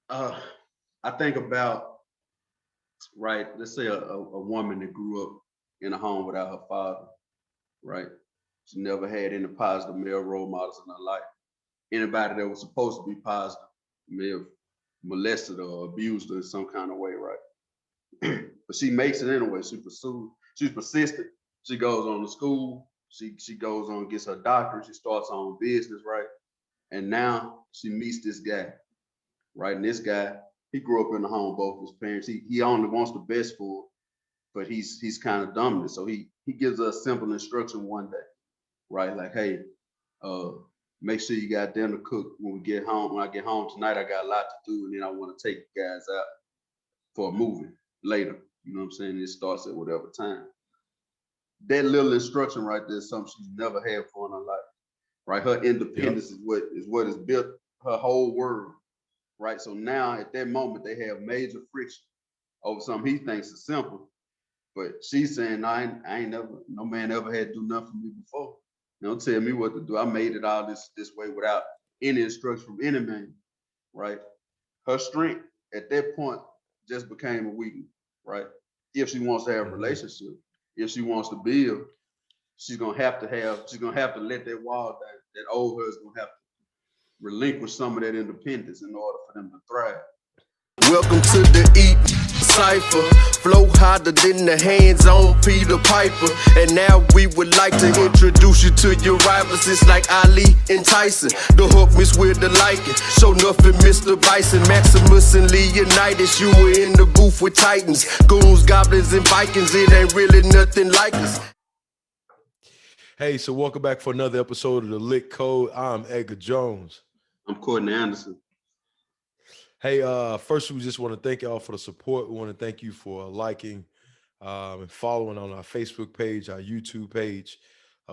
Uh, I think about, right, let's say a woman that grew up in a home without her father, right? She never had any positive male role models in her life. Anybody that was supposed to be positive may have molested her or abused her in some kind of way, right? But she makes it anyway. She pursues, she's persistent. She goes on to school. She goes on, gets her doctorate. She starts her own business, right? And now she meets this guy, right? And this guy, he grew up in the home of both his parents. He only wants the best for her, but he's kind of dominant. So he gives us simple instruction one day, right? Like, hey, uh, make sure you got dinner cooked when we get home. When I get home tonight, I got a lot to do, and then I want to take you guys out for a movie later. You know what I'm saying? It starts at whatever time. That little instruction right there is something she's never had for in her life. Right? Her Yep. independence is what has built her whole world. Right? So now at that moment they have major friction over something he thinks is simple. But she's saying, no, I ain't never, no man ever had to do nothing for me before. Don't tell me what to do. I made it all this way without any instruction from any man, right? Her strength at that point just became a weakness, right? If she wants to have a Mhm. relationship, if she wants to build, she's gonna have to let that wall down. That old her is gonna have to relinquish some of that independence in order for them to thrive. Welcome to the Eat Cypher. Flow harder than the hands on Peter Piper. And now we would like to introduce you to your rivals. It's like Ali and Tyson. The hook miss with the liking. Show nothing, Mr. Bison. Maximus and Leonidas. You were in the booth with Titans. Goons, goblins, and Vikings. It ain't really nothing like us. Hey, so welcome back for another episode of the Lit Code. I'm Edgar Jones. I'm Courtney Anderson. Hey, first we just want to thank y'all for the support. We want to thank you for liking and following on our Facebook page, our YouTube page.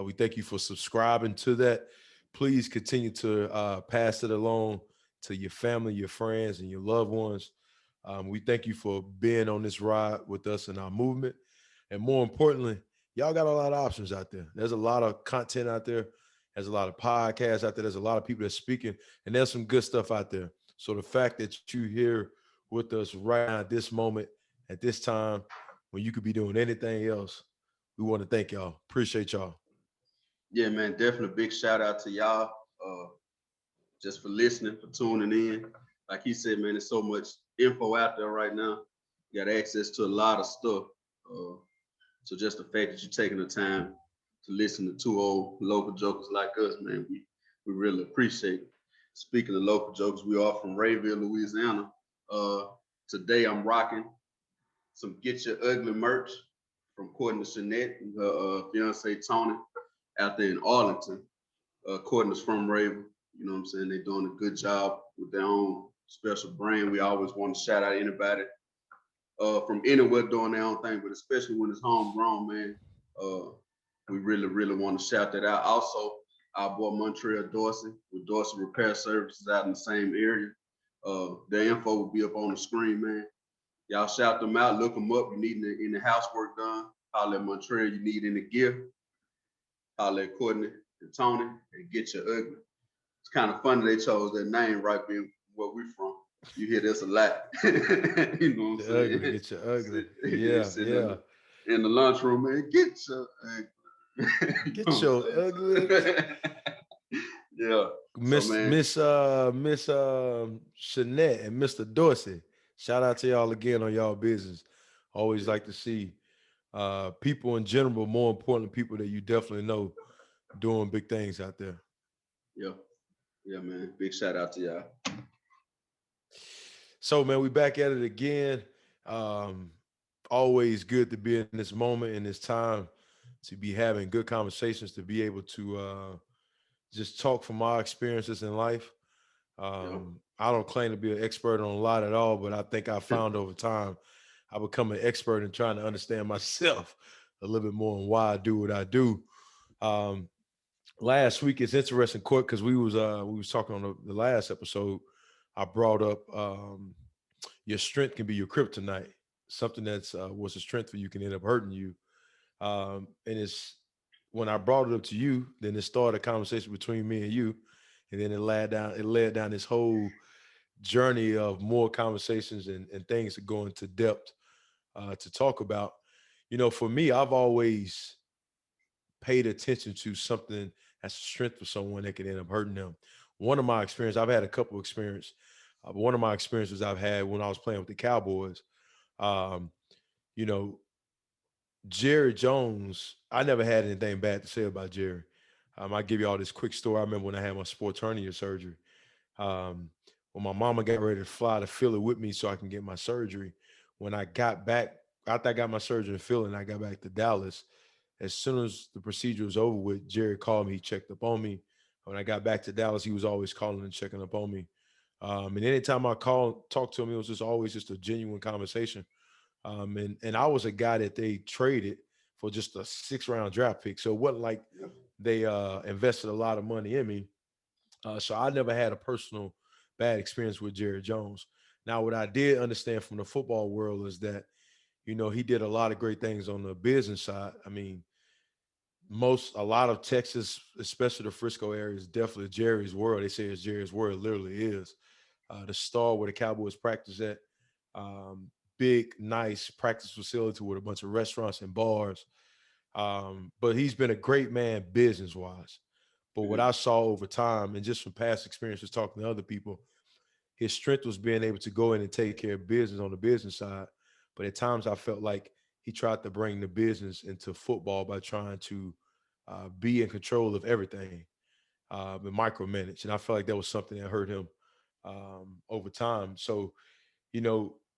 We thank you for subscribing to that. Please continue to pass it along to your family, your friends, and your loved ones. We thank you for being on this ride with us in our movement. And more importantly, y'all got a lot of options out there. There's a lot of content out there. There's a lot of podcasts out there. There's a lot of people that's speaking, and there's some good stuff out there. So the fact that you here with us right now at this moment, at this time, when you could be doing anything else, we want to thank y'all. Appreciate y'all. Yeah, man, definitely a big shout out to y'all. Uh, just for listening, for tuning in. Like he said, man, there's so much info out there right now. You got access to a lot of stuff. Uh, so just the fact that you're taking the time to listen to two old local jokers like us, man, we really appreciate it. Speaking of local jokers, we are from Rayville, Louisiana. Uh, Today I'm rocking some Get Your Ugly merch from Courtney Chanette and her fiance Tony out there in Arlington. Courtney's from Raven. You know what I'm saying? They're doing a good job with their own special brand. We always want to shout out anybody from anywhere doing their own thing, but especially when it's homegrown, man. Uh, we really, really want to shout that out. Also, our boy Montreal Dorsey with Dorsey Repair Services out in the same area. Their info will be up on the screen, man. Y'all shout them out, look them up. You need any housework done, holler at Montreal. You need any gift, holler at Courtney and Tony, and Get Your Ugly. It's kind of funny they chose that name right being where we from. You hear this a lot. You know what I'm Get your ugly, saying? get your ugly. Yeah, Yeah, sitting yeah. in the lunchroom, man, get your you know Get what your I'm ugly. saying? Yeah. So Miss man, Miss Miss Chanette and Mr. Dorsey. Shout out to y'all again on y'all business. Always yeah, like to see people in general, but more importantly, people that you definitely know doing big things out there. yeah, yeah, man. Big shout out to y'all. So man, we back at it again. Um, Always good to be in this moment, in this time, to be having good conversations, to be able to just talk from our experiences in life. Yeah. I don't claim to be an expert on a lot at all, but I think I found over time I become an expert in trying to understand myself a little bit more and why I do what I do. Um, Last week it's interesting, Court, because we was talking on the last episode. I brought up your strength can be your kryptonite. Something that's was a strength for you can end up hurting you. And it's when I brought it up to you, then it started a conversation between me and you, and then it led down this whole journey of more conversations and things to go into depth to talk about. For me, I've always paid attention to something that's a strength for someone that can end up hurting them. One of my experiences, I've had a couple experiences. But one of my experiences I've had when I was playing with the Cowboys, um, you know, Jerry Jones, I never had anything bad to say about Jerry. I'll give you all this quick story. I remember when I had my sports hernia surgery. Um, when my mama got ready to fly to Philly with me so I can get my surgery, when I got back, after I got my surgery in Philly and I got back to Dallas, as soon as the procedure was over with, Jerry called me, he checked up on me. When I got back to Dallas, he was always calling and checking up on me. And anytime I talked to him, it was just always just a genuine conversation. And I was a guy that they traded for just a 6th-round draft pick. So it wasn't like they invested a lot of money in me. So I never had a personal bad experience with Jerry Jones. Now, what I did understand from the football world is that, he did a lot of great things on the business side. I mean, a lot of Texas, especially the Frisco area, is definitely Jerry's world. They say it's Jerry's world. It literally is. The star where the Cowboys practice at, big, nice practice facility with a bunch of restaurants and bars. But he's been a great man business wise. But what I saw over time and just from past experiences talking to other people, his strength was being able to go in and take care of business on the business side. But at times I felt like he tried to bring the business into football by trying to be in control of everything and micromanage. And I felt like that was something that hurt him over time. So,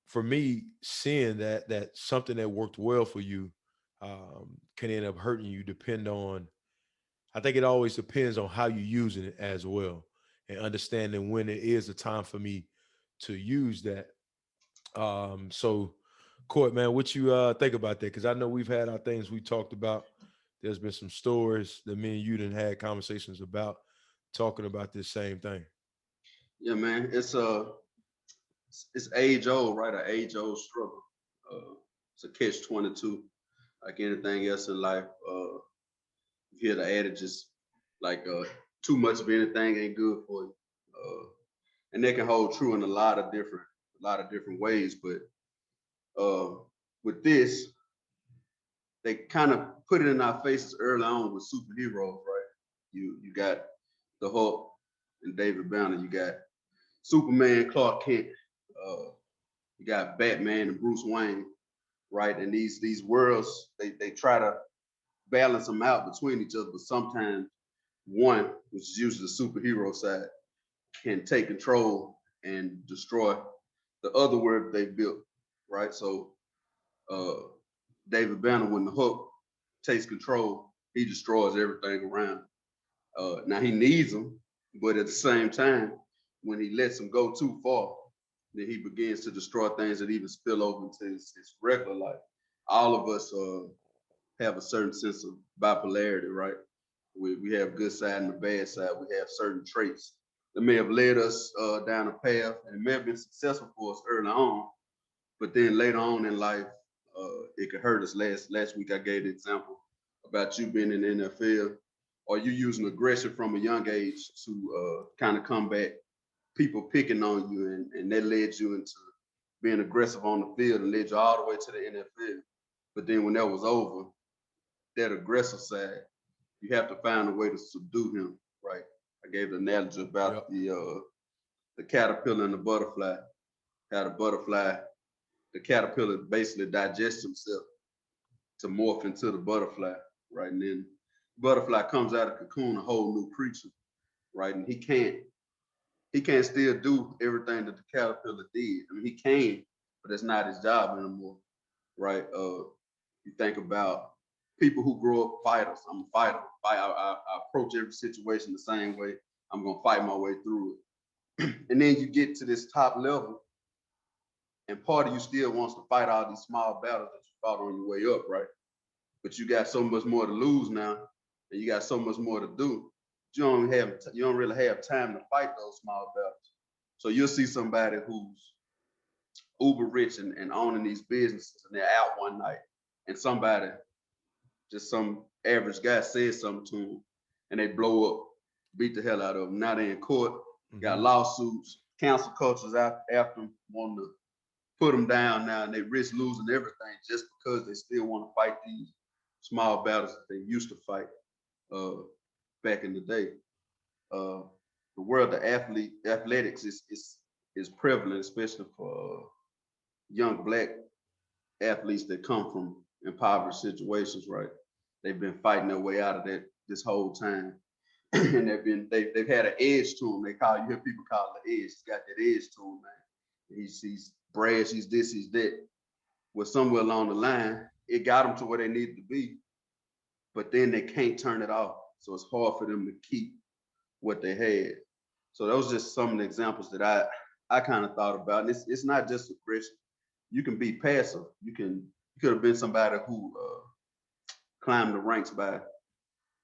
for me, seeing that something that worked well for you can end up hurting you I think it always depends on how you're using it as well and understanding when it is a time for me to use that. So Court, man, what you think about that? Because I know we've had our things we talked about. There's been some stories that me and you done had conversations about talking about this same thing. Yeah, man, it's age old, right? An age old struggle. It's a catch-22, like anything else in life. You hear the adages like too much of anything ain't good for you, and they can hold true in a lot of different ways. But with this, they kind of put it in our faces early on with superheroes, right? You got the Hulk and David Banner. You got Superman, Clark Kent. You got Batman and Bruce Wayne, right? And these worlds, they try to balance them out between each other, but sometimes one, which is usually the superhero side, can take control and destroy the other world they built, right? So David Banner, when the Hulk takes control, he destroys everything around. Now he needs them, but at the same time, when he lets them go too far, then he begins to destroy things that even spill over into his regular life. All of us have a certain sense of bipolarity, right? We have good side and the bad side. We have certain traits that may have led us down a path and may have been successful for us early on, but then later on in life, it could hurt us. Last week I gave the example about you being in the NFL, or you using aggression from a young age to kind of combat people picking on you, and that led you into being aggressive on the field and led you all the way to the NFL. But then when that was over, that aggressive side, you have to find a way to subdue him, right? I gave the analogy about the caterpillar and the butterfly. How the caterpillar basically digests himself to morph into the butterfly, right? And then the butterfly comes out of the cocoon a whole new creature, right? And he can't still do everything that the caterpillar did. I mean, he can, but that's not his job anymore, right? You think about people who grow up fighters. I'm a fighter. I approach every situation the same way. I'm gonna fight my way through it. And then you get to this top level, and part of you still wants to fight all these small battles that you fought on your way up, right? But you got so much more to lose now, and you got so much more to do. You don't really have time to fight those small battles. So you'll see somebody who's uber rich and owning these businesses, and they're out one night, and somebody, just some average guy, says something to them, and they blow up, beat the hell out of them. Now they're in court, got lawsuits, cancel culture's out after them, wanting to put them down now, and they risk losing everything just because they still want to fight these small battles that they used to fight back in the day. The world of athletics is prevalent, especially for young Black athletes that come from impoverished situations, right? They've been fighting their way out of that this whole time. And they've had an edge to them. You hear people call it the edge. He's got that edge to him, man. He's brash, he's this, he's that. Well, somewhere along the line, it got them to where they needed to be, but then they can't turn it off. So it's hard for them to keep what they had. So those are just some of the examples that I kind of thought about. And it's not just aggression. You can be passive. You could have been somebody who climbed the ranks by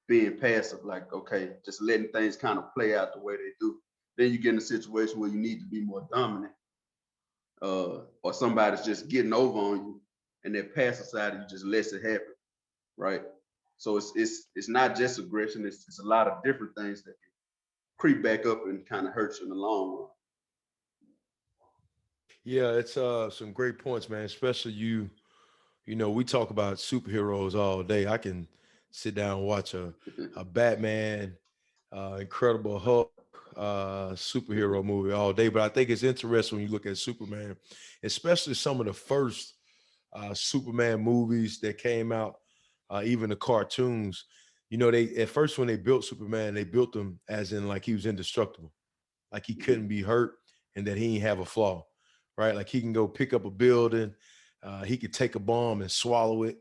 being passive, like, okay, just letting things kind of play out the way they do. Then you get in a situation where you need to be more dominant, or somebody's just getting over on you, and that passive side, you just lets it happen, right? So it's not just aggression. It's a lot of different things that can creep back up and kind of hurt you in the long run. Yeah, it's some great points, man. Especially you know, we talk about superheroes all day. I can sit down and watch a Batman, Incredible Hulk, superhero movie all day. But I think it's interesting when you look at Superman, especially some of the first Superman movies that came out, even the cartoons. You know, they at first when they built Superman, they built him as in like he was indestructible, like he couldn't be hurt, and that he didn't have a flaw, right? Like he can go pick up a building, he could take a bomb and swallow it.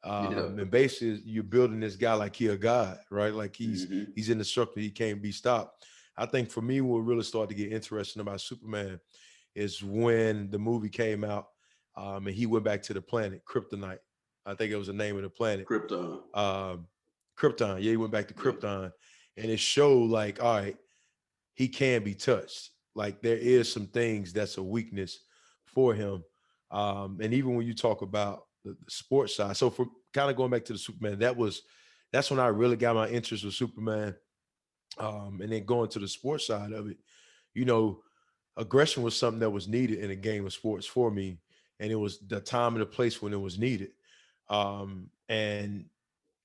And basically, you're building this guy like he a god, right? Like he's indestructible, he can't be stopped. I think for me, what really started to get interesting about Superman is when the movie came out, and he went back to the planet Kryptonite. I think it was the name of the planet. Krypton. Krypton. Yeah, he went back to Krypton, and it showed like, all right, he can be touched. Like there is some things that's a weakness for him. And even when you talk about the sports side, so for kind of going back to the Superman, that's when I really got my interest with Superman. And then going to the sports side of it, you know, aggression was something that was needed in a game of sports for me, and it was the time and the place when it was needed. And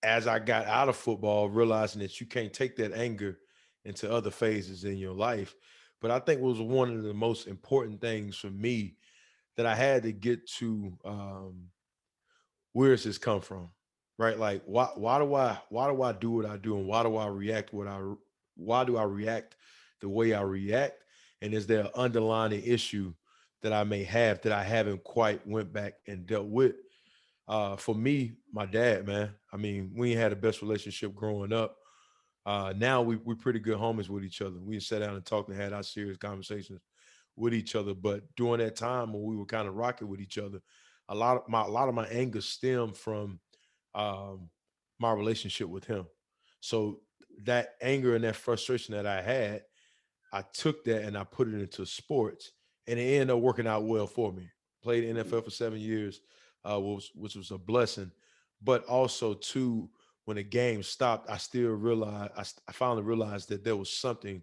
as I got out of football, realizing that you can't take that anger into other phases in your life. But I think it was one of the most important things for me that I had to get to, where does this come from? Right? Like why do I do what I do, and why do I react the way I react? And is there an underlying issue that I may have that I haven't quite went back and dealt with? For me, my dad, man. I mean, we ain't had the best relationship growing up. Now we're pretty good homies with each other. We sat down and talked and had our serious conversations with each other. But during that time when we were kind of rocking with each other, a lot of my anger stemmed from my relationship with him. So that anger and that frustration that I had, I took that and I put it into sports, and it ended up working out well for me. Played NFL for 7 years, which was a blessing. But also, too, when the game stopped, I still realized I finally realized that there was something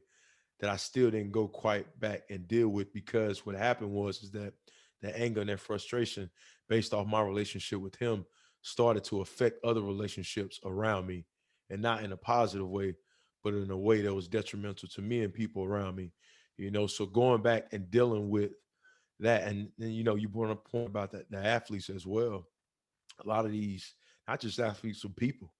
that I still didn't go quite back and deal with, because what happened was is that the anger and that frustration based off my relationship with him started to affect other relationships around me, and not in a positive way, but in a way that was detrimental to me and people around me. You know, so going back and dealing with that, and you know, you brought up a point about that the athletes as well. A lot of these, not just athletes, but people,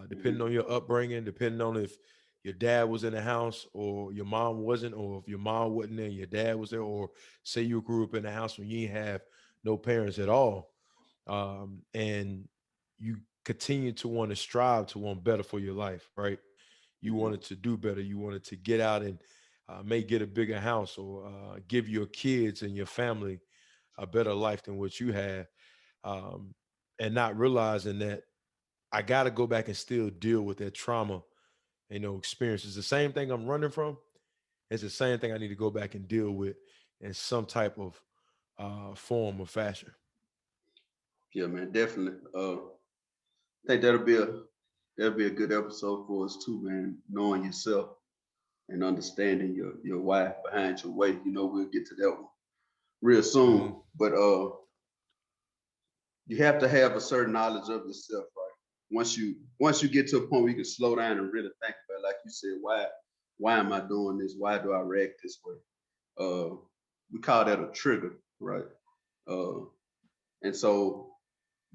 depending on your upbringing, depending on if your dad was in the house or your mom wasn't, or if your mom wasn't there, your dad was there, or say you grew up in a house when you didn't have no parents at all, and you continue to want to strive to want better for your life, right? You wanted to do better. You wanted to get out and may get a bigger house, or give your kids and your family a better life than what you had, um, and not realizing that I got to go back and still deal with that trauma, you know, experience. It's the same thing I'm running from. It's the same thing I need to go back and deal with in some type of form or fashion. Yeah, man, definitely. I think that'll be a good episode for us too, man. Knowing yourself, and understanding your why behind your way. You know, we'll get to that one real soon. Mm-hmm. But you have to have a certain knowledge of yourself, right? Once you get to a point where you can slow down and really think about it, like you said, why am I doing this? Why do I react this way? We call that a trigger, right? And so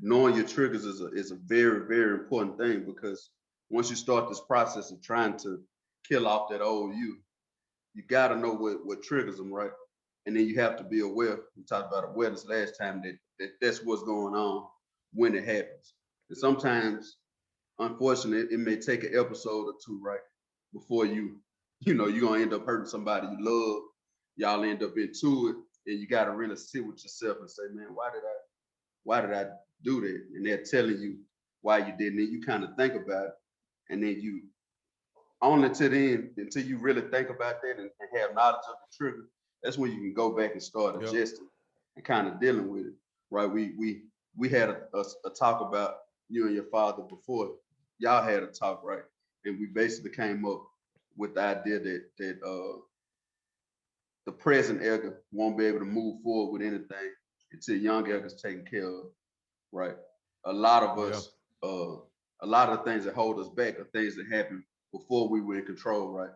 knowing your triggers is a very, very important thing, because once you start this process of trying to kill off that old you got to know what triggers them, right? And then you have to be aware. We talked about awareness last time, that's what's going on when it happens. And sometimes, unfortunately, it may take an episode or two, right, before you're gonna end up hurting somebody you love. Y'all end up into it, and you got to really sit with yourself and say, man, why did I do that? And they're telling you why you didn't. And you kind of think about it, and then you only to the end, until you really think about that and have knowledge of the trigger, that's when you can go back and start adjusting and kind of dealing with it, right? We had a talk about you and your father before. Y'all had a talk, right? And we basically came up with the idea that the present Edgar won't be able to move forward with anything until young Edgar's taken care of, right? A lot of us, a lot of the things that hold us back are things that happened before we were in control, right?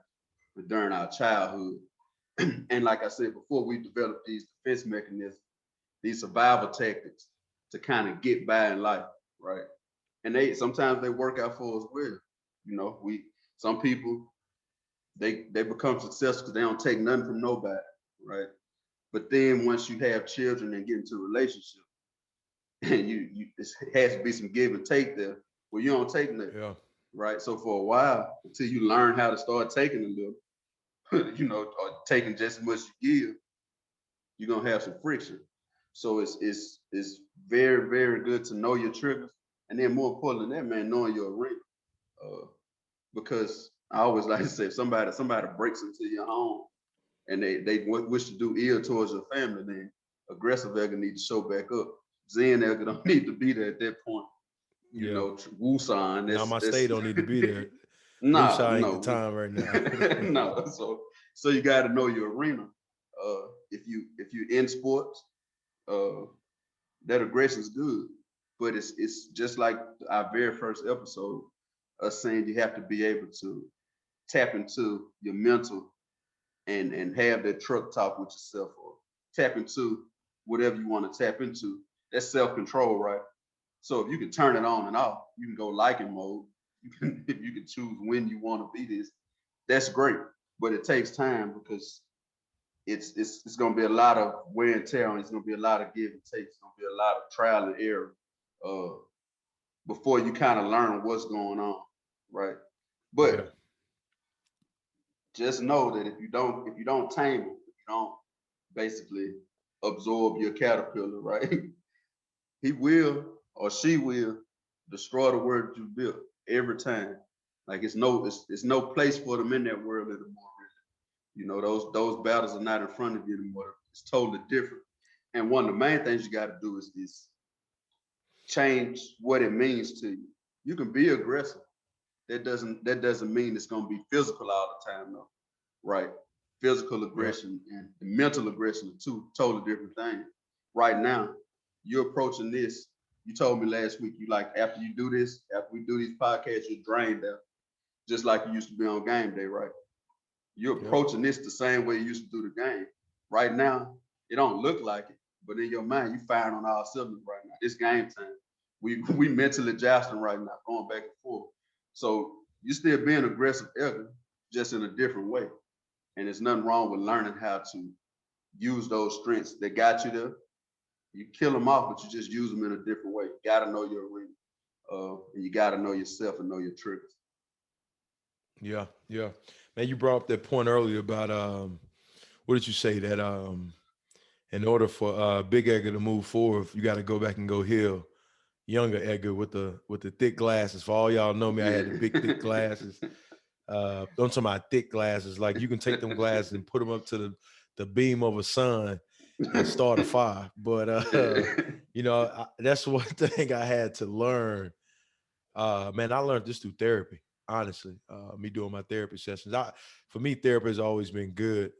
But during our childhood. And like I said before, we developed these defense mechanisms, these survival tactics to kind of get by in life, right? And sometimes they work out for us well. You know, some people they become successful because they don't take nothing from nobody, right? But then once you have children and get into a relationship, and it has to be some give and take there. Well, you don't take nothing, right? So for a while, until you learn how to start taking a little, or taking just as much as you give, you're gonna have some friction. So it's very, very good to know your triggers, and then more important than that, man, knowing your arena. Because I always like to say, if somebody breaks into your home and they wish to do ill towards your family, then aggressive Edgar need to show back up. Zen Edgar don't need to be there at that point. You know, Wusan. Now my state don't need to be there. No, ain't the time right now. No, so you got to know your arena. If you're in sports, that aggression is good, but it's just like our very first episode, us saying you have to be able to tap into your mental and have that truck talk with yourself, or tap into whatever you want to tap into. That's self-control, right? So if you can turn it on and off, you can go liking mode. If you can choose when you want to be this, that's great. But it takes time, because it's going to be a lot of wear and tear on. It's going to be a lot of give and take. It's going to be a lot of trial and error before you kind of learn what's going on, right? But just know that if you don't tame it, if you don't basically absorb your caterpillar, right? He will or she will destroy the world you built every time. Like it's no place for them in that world anymore. You know, those battles are not in front of you anymore. It's totally different. And one of the main things you got to do is change what it means to you. You can be aggressive. That doesn't mean it's gonna be physical all the time, though, right? Physical aggression and mental aggression are two totally different things. Right now, you're approaching this. You told me last week, you like, after we do these podcasts, you're drained out, just like you used to be on game day, right? You're approaching this the same way you used to do the game. Right now, it don't look like it, but in your mind, you firing on all cylinders right now. It's game time. We mentally jousting right now, going back and forth. So you're still being aggressive, Edgar, just in a different way. And there's nothing wrong with learning how to use those strengths that got you there. You kill them off, but you just use them in a different way. You got to know your arena, and you got to know yourself and know your triggers. Yeah. Man, you brought up that point earlier about what did you say, that in order for Big Edgar to move forward, you got to go back and go heal younger Edgar with the thick glasses. For all y'all know me, I had the big thick glasses. Don't talk about thick glasses. Like you can take them glasses and put them up to the beam of a sun and start a fire. But that's one thing I had to learn. Man, I learned this through therapy. honestly, me doing my therapy sessions. For me, therapy has always been good.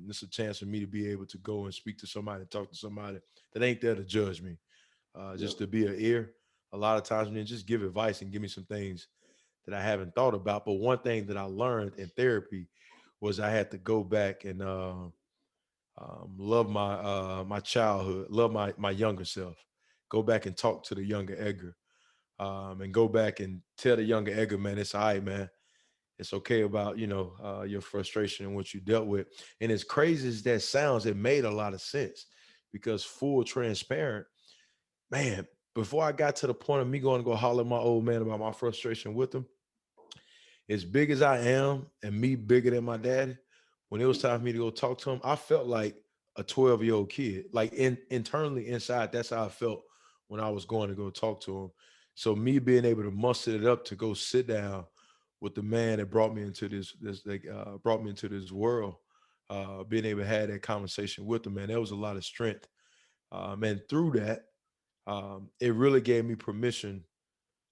It's a chance for me to be able to go and speak to somebody, talk to somebody that ain't there to judge me, Yeah. just to be an ear a lot of times, and then just give advice and give me some things that I haven't thought about. But one thing that I learned in therapy was I had to go back and love my childhood, love my younger self, go back and talk to the younger Edgar, and go back and tell the younger Edgar, man, it's all right, man. It's okay about, your frustration and what you dealt with. And as crazy as that sounds, it made a lot of sense because full transparent, man, before I got to the point of me going to go holler at my old man about my frustration with him, as big as I am and me bigger than my daddy, when it was time for me to go talk to him, I felt like a 12-year-old kid. Like internally inside, that's how I felt when I was going to go talk to him. So me being able to muster it up to go sit down with the man that brought me into brought me into this world, being able to have that conversation with him, man, there was a lot of strength. And through that, it really gave me permission,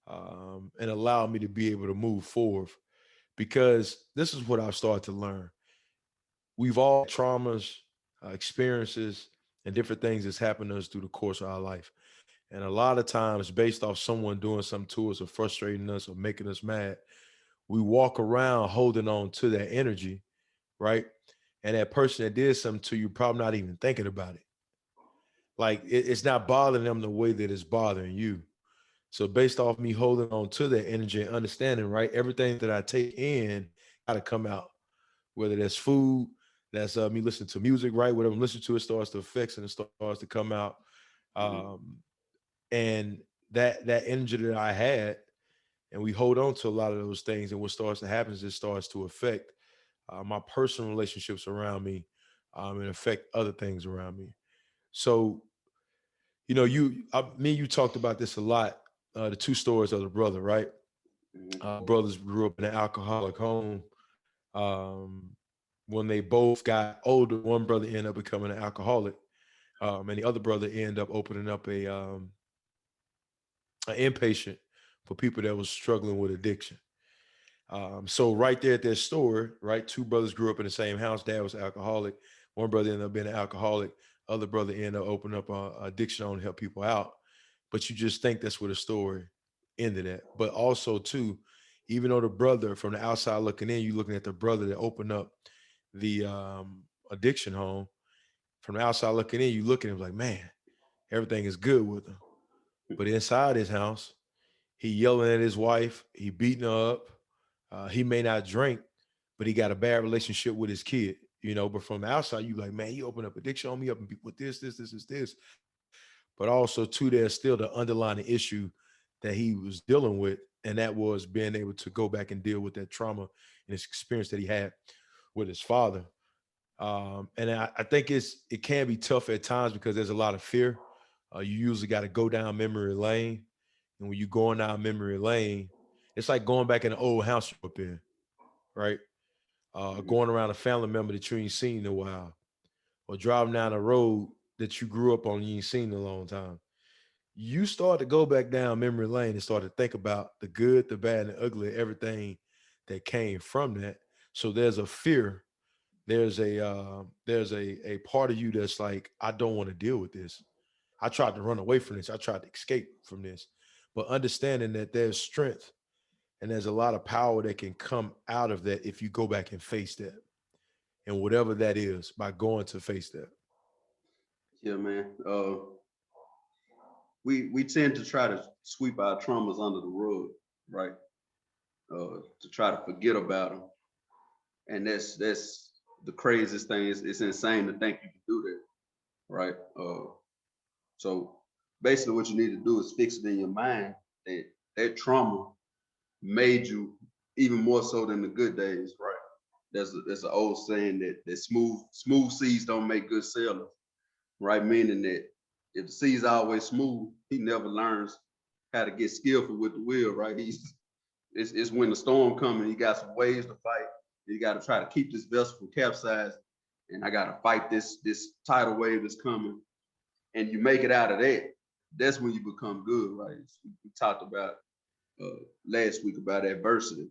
and allowed me to be able to move forward, because this is what I've started to learn. We've all had traumas, experiences, and different things that's happened to us through the course of our life. And a lot of times, based off someone doing something to us or frustrating us or making us mad, we walk around holding on to that energy, right? And that person that did something to you, probably not even thinking about it. Like it's not bothering them the way that it's bothering you. So based off me holding on to that energy and understanding, right, everything that I take in got to come out, whether that's food, that's me listening to music, right? Whatever I'm listening to, it starts to affect and it starts to come out. Mhm. Um, and that energy that I had, and we hold on to a lot of those things, and what starts to happen is it starts to affect my personal relationships around me, and affect other things around me. So, me and you talked about this a lot, the two stories of the brother, right? Mhm. Brothers grew up in an alcoholic home. Um, when they both got older, one brother ended up becoming an alcoholic, and the other brother ended up opening up an inpatient for people that was struggling with addiction. So right there at their store, right, two brothers grew up in the same house. Dad was alcoholic. One brother ended up being an alcoholic. Other brother ended up opening up a addiction on to help people out. But you just think that's where the story ended at. But also too, even though the brother from the outside looking in, you looking at the brother that opened up the addiction home. From the outside looking in, you look at him like, man, everything is good with him. But inside his house, he yelling at his wife, he beating her up. He may not drink, but he got a bad relationship with his kid. But from the outside, you like, man, he opened up addiction on me up with this. But also, too, there's still the underlying issue that he was dealing with, and that was being able to go back and deal with that trauma and his experience that he had with his father. And I think it can be tough at times because there's a lot of fear. You usually got to go down memory lane, and when you're going down memory lane, it's like going back in an old house you up in, right? Mhm. Going around a family member that you ain't seen in a while, or driving down a road that you grew up on and you ain't seen in a long time. You start to go back down memory lane and start to think about the good, the bad, and the ugly, everything that came from that. So there's a fear. There's a part of you that's like, I don't want to deal with this. I tried to run away from this. I tried to escape from this. But understanding that there's strength and there's a lot of power that can come out of that if you go back and face that. And whatever that is, by going to face that. Yeah, man. We tend to try to sweep our traumas under the rug, right? To try to forget about them, and that's the craziest thing. It's insane to think you can do that, right? So basically, what you need to do is fix it in your mind that that trauma made you even more so than the good days, right? There's an old saying that smooth seas don't make good sailors, right? Meaning that if the sea's always smooth, he never learns how to get skillful with the wheel, right? It's when the storm coming, he got some waves to fight. You got to try to keep this vessel from capsizing, and I got to fight this tidal wave that's coming. And you make it out of that. That's when you become good, right? We talked about last week about adversity.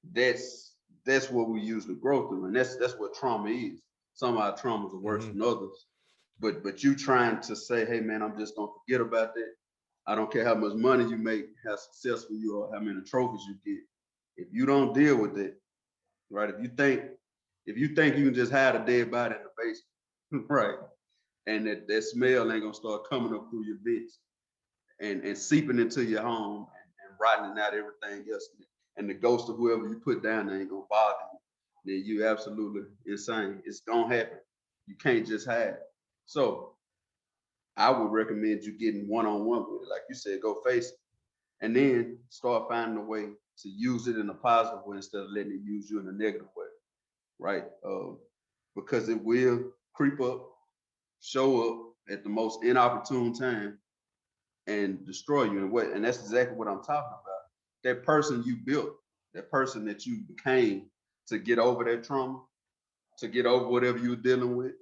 that's what we usually grow through, and that's what trauma is. Some of our traumas are worse than others, but you trying to say, hey man, I'm just gonna forget about that. I don't care how much money you make, how successful you are, how many trophies you get. If you don't deal with it, right? If you think you can just hide a dead body in the basement, right? And that smell ain't gonna start coming up through your vents and seeping into your home and rotting out everything else. And the ghost of whoever you put down there ain't gonna bother you. Then you absolutely insane. It's gonna happen. You can't just hide. So I would recommend you getting one-on-one with it. Like you said, go face it. And then start finding a way to use it in a positive way instead of letting it use you in a negative way. Right? Because it will creep up, show up at the most inopportune time and destroy you in a way. And that's exactly what I'm talking about. That person you built, that person that you became to get over that trauma, to get over whatever you're dealing with,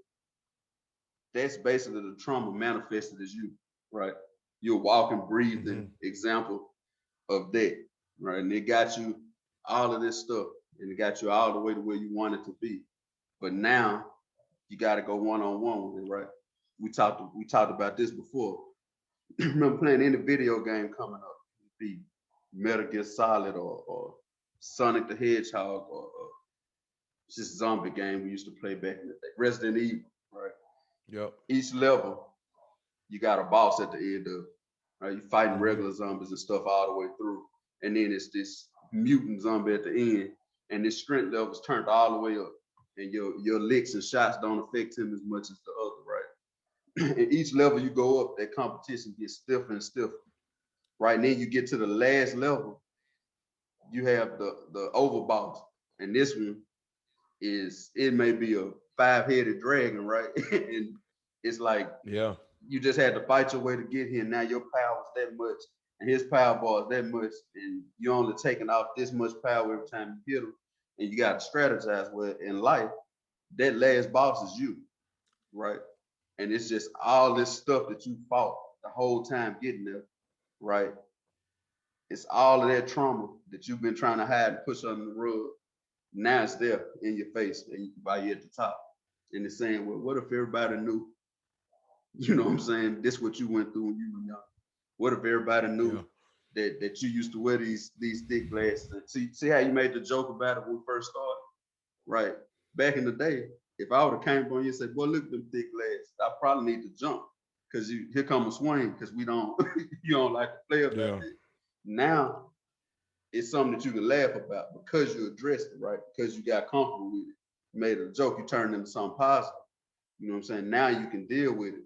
that's basically the trauma manifested as you, right? You're a walking, breathing example of that, right? And it got you all of this stuff, and it got you all the way to where you want it to be. But now you got to go one-on-one with it, right? We talked about this before. Remember playing any video game coming up, be Metal Gear Solid or Sonic the Hedgehog or just a zombie game we used to play back in the day, Resident Evil, right? Yep. Each level, you got a boss at the end of it, right? You fighting regular zombies and stuff all the way through. And then it's this mutant zombie at the end, and this strength level's turned all the way up. And your licks and shots don't affect him as much as the other, right? And each level you go up, that competition gets stiffer and stiffer. Right, and then you get to the last level, you have the overboss. And this one it may be a 5-headed dragon, right? And it's like, you just had to fight your way to get here. Now your power is that much, and his power bar is that much, and you're only taking out this much power every time you hit him. And you got to strategize. Well, in life, that last boss is you, right? And it's just all this stuff that you fought the whole time getting there, right? It's all of that trauma that you've been trying to hide and push under the rug. Now it's there in your face and by you at the top. And it's saying, well, what if everybody knew, you know what I'm saying, this what you went through when you were young? What if everybody knew that you used to wear these thick glasses? And see how you made the joke about it when we first started? Right. Back in the day, if I would have came on you and said, boy, look at them thick glasses, I probably need to jump because here come a swing because we don't, you don't like to play about it. Now it's something that you can laugh about because you addressed it, right? Because you got comfortable with it. You made it a joke, you turned it into something positive. You know what I'm saying? Now you can deal with it.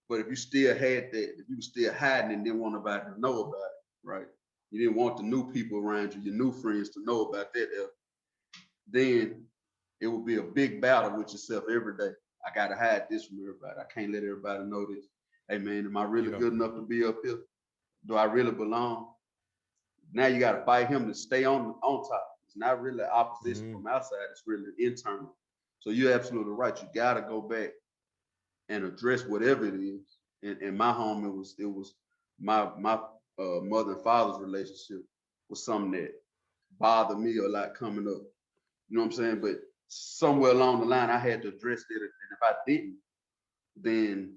But if you still had that, if you were still hiding and didn't want nobody to know about it, right? You didn't want the new people around you, your new friends to know about that, then it would be a big battle with yourself every day. I gotta hide this from everybody. I can't let everybody know this. Hey man, am I really good enough to be up here? Do I really belong? Now you got to fight him to stay on top. It's not really opposition from outside. It's really internal. So you're absolutely right. You got to go back and address whatever it is. In my home, it was my mother and father's relationship was something that bothered me a lot coming up. You know what I'm saying? But somewhere along the line, I had to address it. And if I didn't, then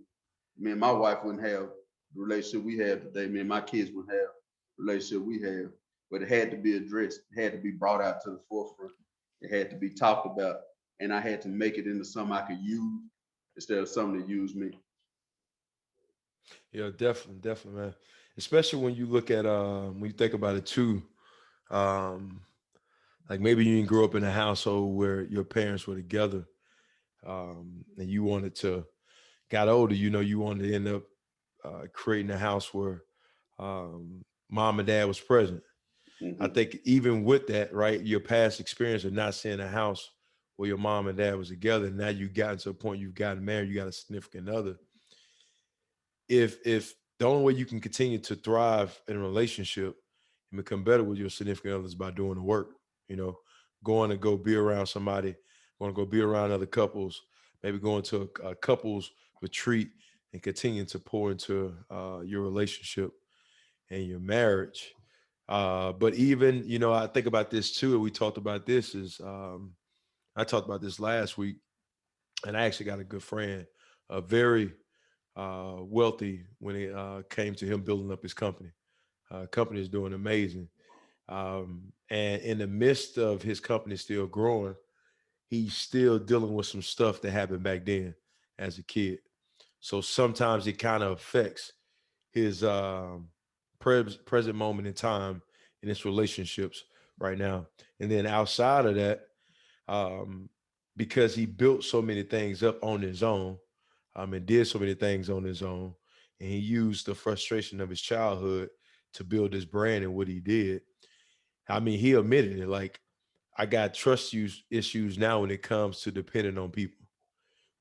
me and my wife wouldn't have the relationship we have today. Me and my kids wouldn't have relationship we have, but it had to be addressed. It had to be brought out to the forefront. It had to be talked about, and I had to make it into something I could use instead of something that used me. Yeah, definitely, man. Especially when you look at when you think about it too, like maybe you didn't grow up in a household where your parents were together, and you wanted to got older. You know, you wanted to end up creating a house where mom and dad was present. I think even with that, right, your past experience of not seeing a house where your mom and dad was together, and now you've gotten to a point, you've gotten married, you got a significant other. If the only way you can continue to thrive in a relationship and become better with your significant other is by doing the work, you know, going to go be around somebody, going to go be around other couples, maybe going to a couples retreat and continuing to pour into your relationship and your marriage, But even, you know, I think about this too, and we talked about this is, I talked about this last week, and I actually got a good friend, very wealthy when it came to him building up his company. Company is doing amazing. And in the midst of his company still growing, he's still dealing with some stuff that happened back then as a kid. So sometimes it kind of affects his present moment in time in his relationships right now. And then outside of that, um, because he built so many things up on his own, and did so many things on his own, and he used the frustration of his childhood to build his brand and what he did. I mean, he admitted it. Like, I got issues now when it comes to depending on people.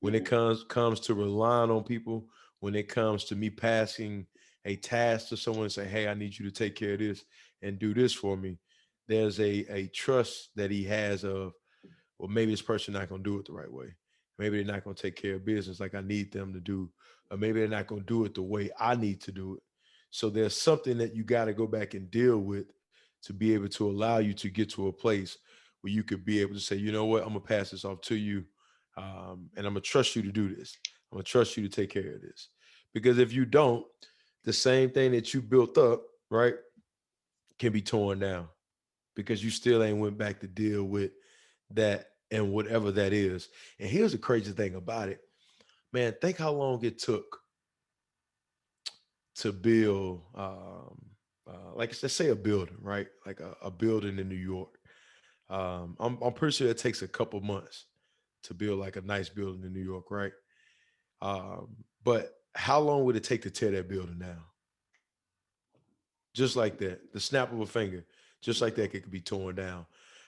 When it comes to relying on people, when it comes to me passing a task to someone and say, "Hey, I need you to take care of this and do this for me," there's a trust that he has of, well, maybe this person not gonna do it the right way. Maybe they're not gonna take care of business like I need them to do, or maybe they're not gonna do it the way I need to do it. So there's something that you got to go back and deal with to be able to allow you to get to a place where you could be able to say, you know what, I'm gonna pass this off to you, and I'm gonna trust you to do this. I'm gonna trust you to take care of this. Because if you don't, the same thing that you built up, right, can be torn down because you still ain't went back to deal with that and whatever that is. And here's the crazy thing about it, man. Think how long it took to build, like let's say a building, right? Like a building in New York. I'm pretty sure it takes a couple months to build like a nice building in New York, right? But how long would it take to tear that building down? Just like that, the snap of a finger, just like that, it could be torn down.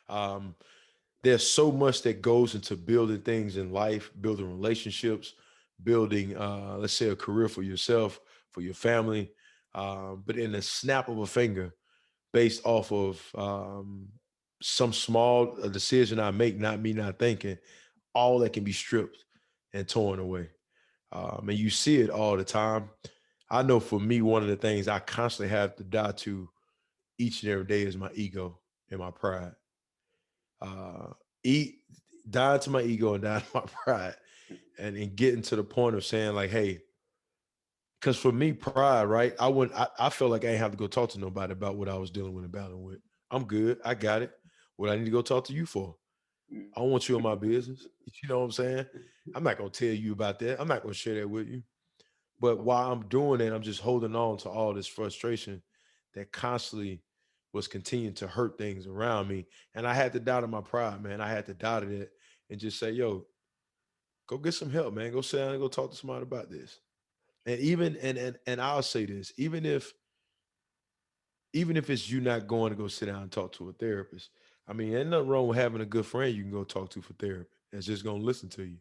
Um, there's so much that goes into building things in life, building relationships, building, let's say, a career for yourself, for your family. But in the snap of a finger, based off of some small decision I make, not me not thinking, all that can be stripped and torn away. And you see it all the time. I know for me, one of the things I constantly have to die to each and every day is my ego and my pride. Uh, eat, die to my ego and die to my pride, and getting to the point of saying like, hey, because for me, pride, right? I felt like I ain't have to go talk to nobody about what I was dealing with and battling with. I'm good. I got it. What I need to go talk to you for? I don't want you in my business. You know what I'm saying? I'm not gonna tell you about that. I'm not gonna share that with you. But while I'm doing it, I'm just holding on to all this frustration that constantly was continuing to hurt things around me. And I had to die to my pride, man. I had to die to that and just say, yo, go get some help, man. Go sit down and go talk to somebody about this. And even and I'll say this, even if it's you not going to go sit down and talk to a therapist, I mean, ain't nothing wrong with having a good friend you can go talk to for therapy that's just gonna listen to you.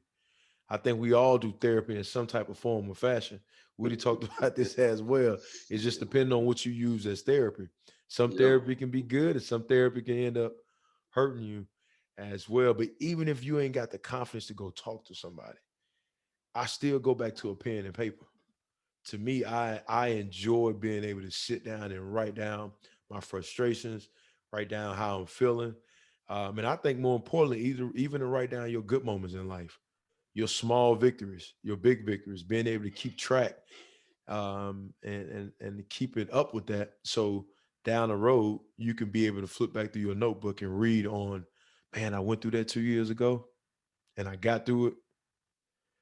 I think we all do therapy in some type of form or fashion. We already talked about this as well. It's just depending on what you use as therapy. Some Yeah. therapy can be good, and some therapy can end up hurting you as well. But even if you ain't got the confidence to go talk to somebody, I still go back to a pen and paper. To me, I enjoy being able to sit down and write down my frustrations, write down how I'm feeling. And I think more importantly, even to write down your good moments in life, your small victories, your big victories, being able to keep track, and keep it up with that. So down the road, you can be able to flip back through your notebook and read on, man, I went through that 2 years ago and I got through it.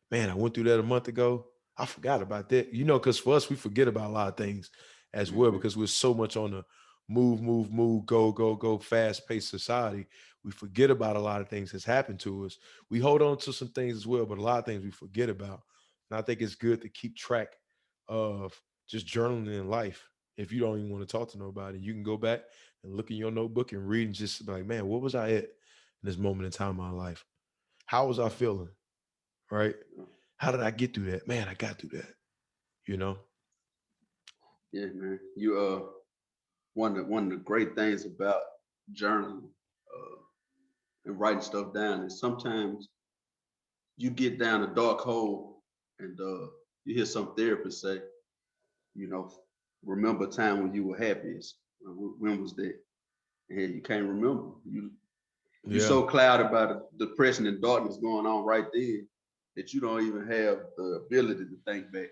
Man, I went through that a month ago. I forgot about that. You know, because for us, we forget about a lot of things as well because we're so much on the move, move, move, go, go, go, fast-paced society. We forget about a lot of things that's happened to us. We hold on to some things as well, but a lot of things we forget about. And I think it's good to keep track of just journaling in life. If you don't even want to talk to nobody, you can go back and look in your notebook and read and just be like, man, what was I at in this moment in time in my life? How was I feeling? Right? How did I get through that? Man, I got through that, you know? Yeah, man. You one of the great things about journaling and writing stuff down is sometimes you get down a dark hole and you hear some therapist say, you know, remember a time when you were happiest. When was that? And you can't remember. You're Yeah. so clouded by the depression and darkness going on right there that you don't even have the ability to think back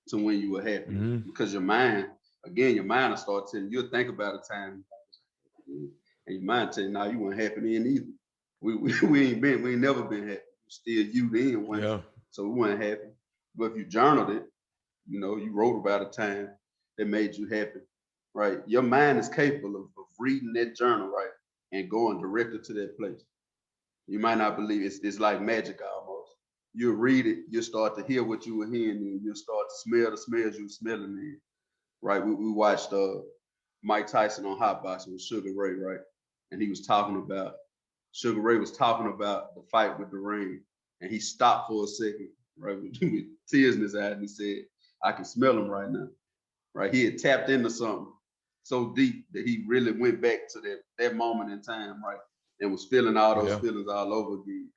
to when you were happy. Because your mind will start telling you, you'll think about a time and your mind tell you, nah, you weren't happy then either. We ain't never been happy. Still you then when so we weren't happy. But if you journaled it, you know, you wrote about a time that made you happy, right? Your mind is capable of reading that journal, right, and going directly to that place. You might not believe it's like magic almost. You'll read it, you'll start to hear what you were hearing, and you'll start to smell the smells you were smelling in, right? We watched Mike Tyson on Hot Boxing with Sugar Ray, right? And Sugar Ray was talking about the fight with the ring, and he stopped for a second, right, with tears in his eyes, and he said, I can smell him right now, right? He had tapped into something so deep that he really went back to that moment in time, right? And was feeling all those feelings all over again.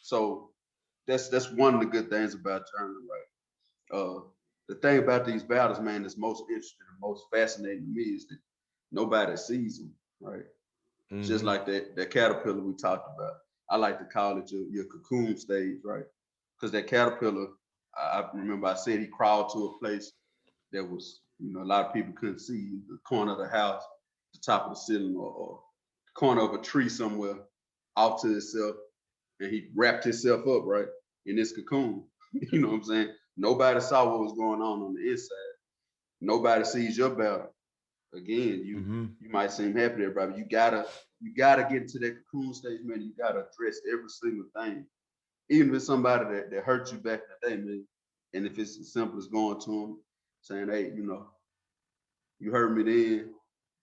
So that's one of the good things about journaling, right? The thing about these battles, man, that's most interesting and most fascinating to me is that nobody sees them, right? Just like that caterpillar we talked about. I like to call it your cocoon stage, right? Because that caterpillar, I remember I said he crawled to a place that was, you know, a lot of people couldn't see, the corner of the house, the top of the ceiling, or the corner of a tree somewhere off to itself, and he wrapped himself up, right, in this cocoon. You know what I'm saying? Nobody saw what was going on the inside. Nobody sees your battle. Again, you might seem happy to everybody. You gotta get into that cocoon stage, man. You gotta address every single thing. Even if it's somebody that hurt you back in the day, man. And if it's as simple as going to them, saying, hey, you know, you hurt me then.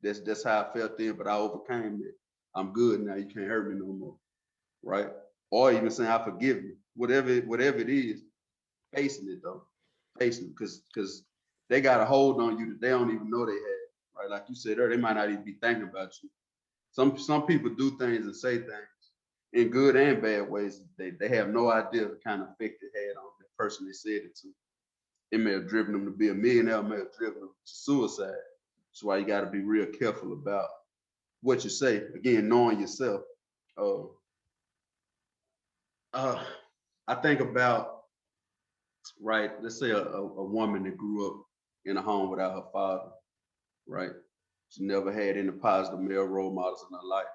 That's how I felt then, but I overcame it. I'm good now. You can't hurt me no more. Right? Or even saying I forgive you. Whatever it is, facing it though. Facing it. Because they got a hold on you that they don't even know they had. Right? Like you said earlier, they might not even be thinking about you. Some people do things and say things in good and bad ways. They have no idea the kind of effect it had on the person they said it to. It may have driven them to be a millionaire, it may have driven them to suicide. That's why you got to be real careful about what you say. Again, knowing yourself. I think about, right, let's say a woman that grew up in a home without her father, right? She never had any positive male role models in her life.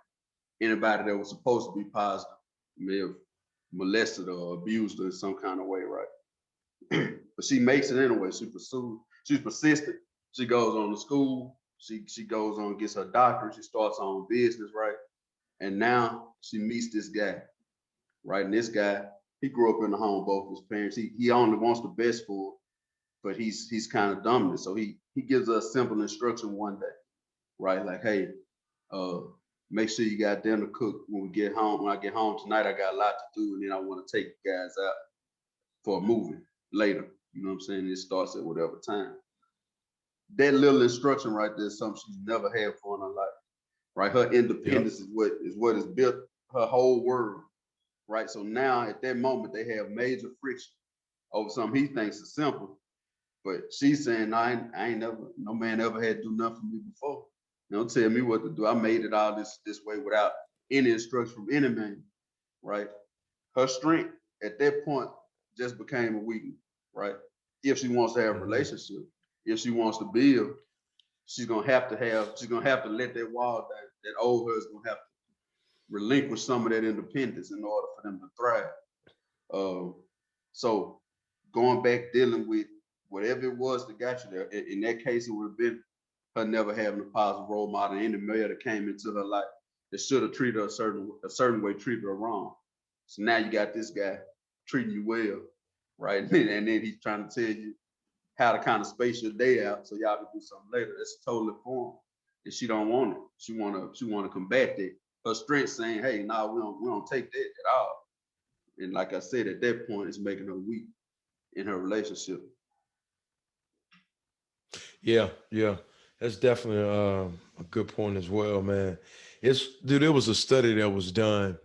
Anybody that was supposed to be positive may have molested her or abused her in some kind of way, right? But she makes it anyway. She's persistent. She goes on to school. She goes on, gets her doctorate. She starts her own business, right? And now she meets this guy, right? And this guy, he grew up in the home of both his parents. He only wants the best for her, but he's kind of dominant. So he gives her a simple instruction one day, right? Like, hey, make sure you got dinner cooked when we get home. When I get home tonight, I got a lot to do, and then I want to take you guys out for a movie later. You know what I'm saying? It starts at whatever time. That little instruction right there is something she's never had for in her life, right? Her independence is what has built her whole world, right? So now at that moment, they have major friction over something he thinks is simple, but she's saying, no, I ain't never, no man ever had to do nothing for me before. Don't tell me what to do. I made it all this way without any instruction from any man, right? Her strength at that point just became a weakness, right? If she wants to have a relationship, if she wants to build, she's gonna have to let that wall down. That old her is gonna have to relinquish some of that independence in order for them to thrive. So going back dealing with whatever it was that got you there, in that case, it would have been her never having a positive role model, any male that came into her life that should have treated her a certain way, treated her wrong. So now you got this guy treating you well, right? And then he's trying to tell you how to kind of space your day out so y'all can do something later. That's totally foreign. And she don't want it. She wanna combat that. Her strength saying, hey, no, we don't take that at all. And like I said, at that point, it's making her weak in her relationship. Yeah. That's definitely a good point as well, man. There was a study that was done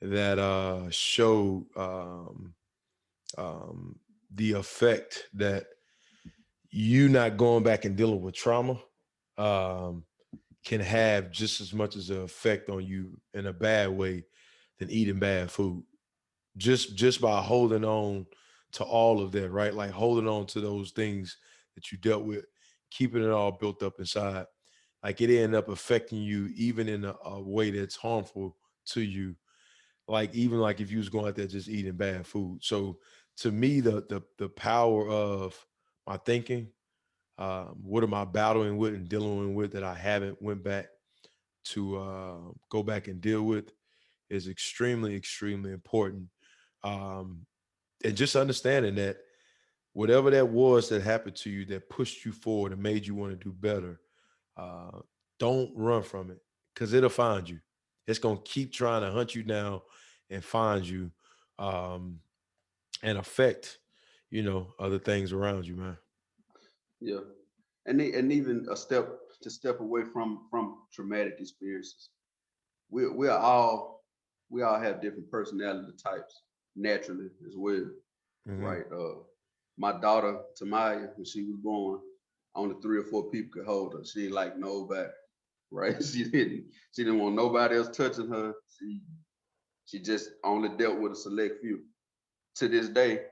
that showed the effect that you not going back and dealing with trauma can have just as much as an effect on you in a bad way than eating bad food. Just by holding on to all of that, right? Like holding on to those things that you dealt with, keeping it all built up inside. Like it ended up affecting you even in a way that's harmful to you. Like even like if you was going out there just eating bad food. So to me, the power of my thinking, what am I battling with and dealing with that I haven't went back to go back and deal with is extremely, extremely important. Um, and just understanding that whatever that was that happened to you that pushed you forward and made you want to do better, uh, don't run from it because it'll find you. It's gonna keep trying to hunt you down and find you, um, and affect, other things around you, man. Yeah. And even a step away from traumatic experiences. We we are all we all have different personality types naturally as well, Hmm. right? My daughter Tamaya, when she was born, only 3 or 4 people could hold her. She didn't like nobody, right? She didn't want nobody else touching her. She just only dealt with a select few. To this day,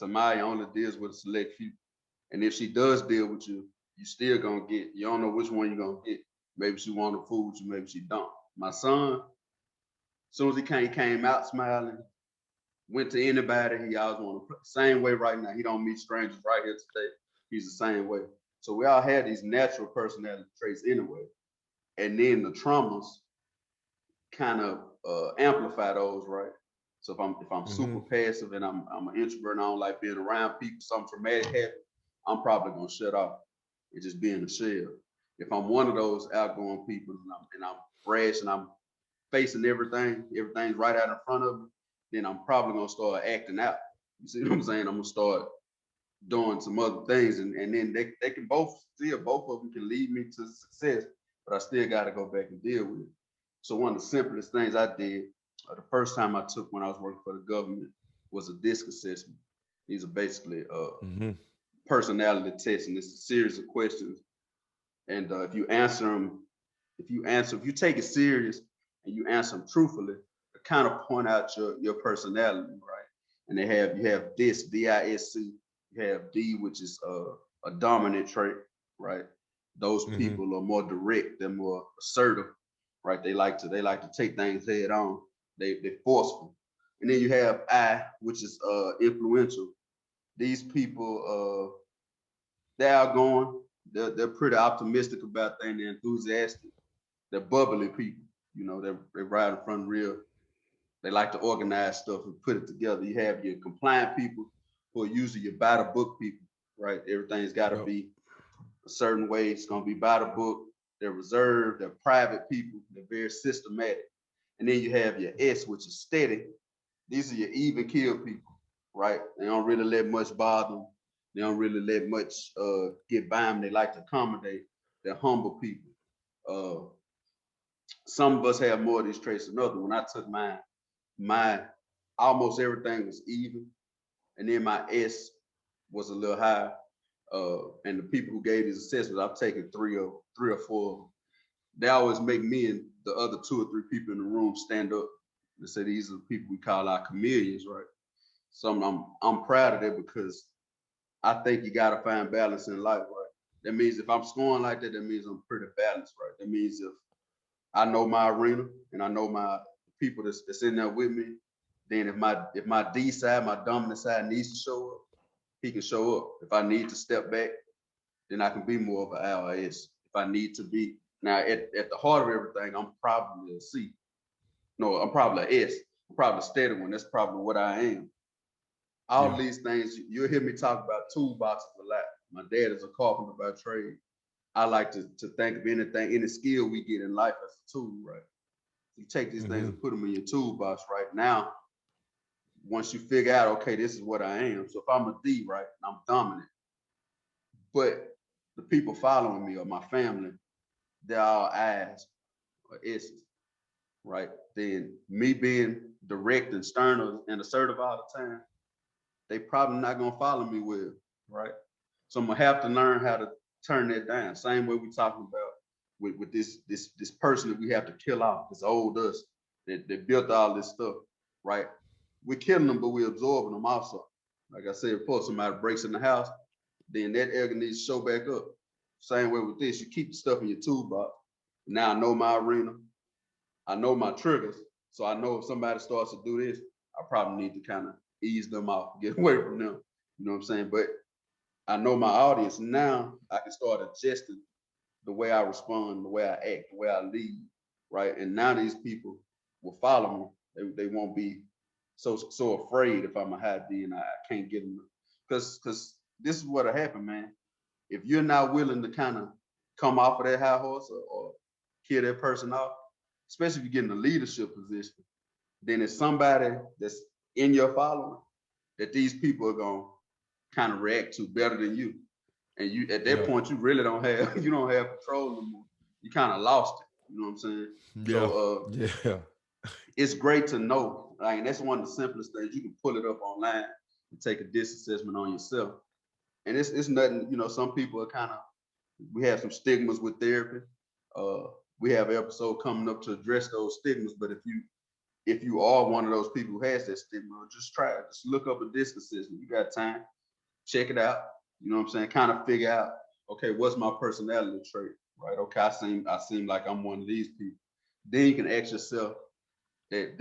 Tamaya only deals with a select few. And if she does deal with you, you still gonna get. You don't know which one you're gonna get. Maybe she want to fool you, maybe she don't. My son, as soon as he came out smiling, went to anybody, he always want to play. Same way right now. He don't meet strangers right here today. He's the same way. So we all had these natural personality traits anyway. And then the traumas kind of amplify those, right? So if I'm super Hmm. passive and I'm an introvert and I don't like being around people, something traumatic happens, I'm probably gonna shut off and just be in the shell. If I'm one of those outgoing people and I'm brash and I'm facing everything's right out in front of me, then I'm probably gonna start acting out. You see what I'm saying? I'm gonna start doing some other things, and then they can both of them can lead me to success, but I still got to go back and deal with it. So one of the simplest things I did the first time I took when I was working for the government was a disc assessment. These are basically Hmm. personality tests, and it's a series of questions. And if you take it serious and you answer them truthfully, it kind of point out your personality, right? And you have this DISC, you have D, which is a dominant trait, right? Those Hmm. people are more direct, they're more assertive, right? They like to take things head on. They forceful. And then you have I, which is influential. These people they're outgoing, they're pretty optimistic about things, they're enthusiastic, they're bubbly people. They ride in front real. They like to organize stuff and put it together. You have your compliant people who are usually your by the book people, right? Everything's got to Yep. be a certain way. It's gonna be by the book. They're reserved. They're private people. They're very systematic. And then you have your S, which is steady. These are your even keel people, right? They don't really let much bother them. They don't really let much get by them. They like to accommodate. They're humble people. Uh, some of us have more of these traits than others. When I took mine, my almost everything was even, and then my S was a little high. And the people who gave these assessments, I've taken three or four of them. They always make me and the other 2 or 3 people in the room stand up and say these are the people we call our chameleons, right? So I'm proud of that because I think you gotta find balance in life, right? That means if I'm scoring like that, that means I'm pretty balanced, right? That means if I know my arena and I know my people that's in there with me, then if my D side, my dominant side needs to show up, he can show up. If I need to step back, then I can be more of an LIS. If I need to be now at the heart of everything, I'm probably a C. No, I'm probably an S. I'm probably a steady one. That's probably what I am. All Yeah. these things you'll hear me talk about toolboxes a lot. My dad is a carpenter by trade. I like to think of any skill we get in life as a tool, right? You take these things Hmm. and put them in your toolbox right now. Once you figure out, okay, this is what I am. So if I'm a D, right, and I'm dominant, but the people following me or my family, they're all I's or S's, right? Then me being direct and stern and assertive all the time, they probably not gonna follow me well, right? So I'm gonna have to learn how to turn that down. Same way we talking about with this person that we have to kill off, this old us that built all this stuff, right? We're killing them, but we're absorbing them also. Like I said before, somebody breaks in the house, then that Edgar needs to show back up. Same way with this, you keep the stuff in your toolbox. Now I know my arena, I know my triggers, so I know if somebody starts to do this, I probably need to kind of ease them off, get away from them. You know what I'm saying? But I know my audience now. I can start adjusting the way I respond, the way I act, the way I lead, right? And now these people will follow me. They won't be so afraid if I'm a high D and I can't get them. Because this is what'll happen, man. If you're not willing to kind of come off of that high horse or kill that person off, especially if you get in a leadership position, then it's somebody that's in your following that these people are gonna kind of react to better than you. And you at that point, you really don't have control anymore. You kind of lost it. You know what I'm saying? Yeah. So it's great to know. Like, and that's one of the simplest things. You can pull it up online and take a DISC assessment on yourself. And it's nothing, you know, some people are kind of, we have some stigmas with therapy. We have an episode coming up to address those stigmas. But if you are one of those people who has that stigma, just try it. Just look up a DISC assessment. You got time, check it out. You know what I'm saying? Kind of figure out, okay, what's my personality trait, right? Okay, I seem like I'm one of these people. Then you can ask yourself that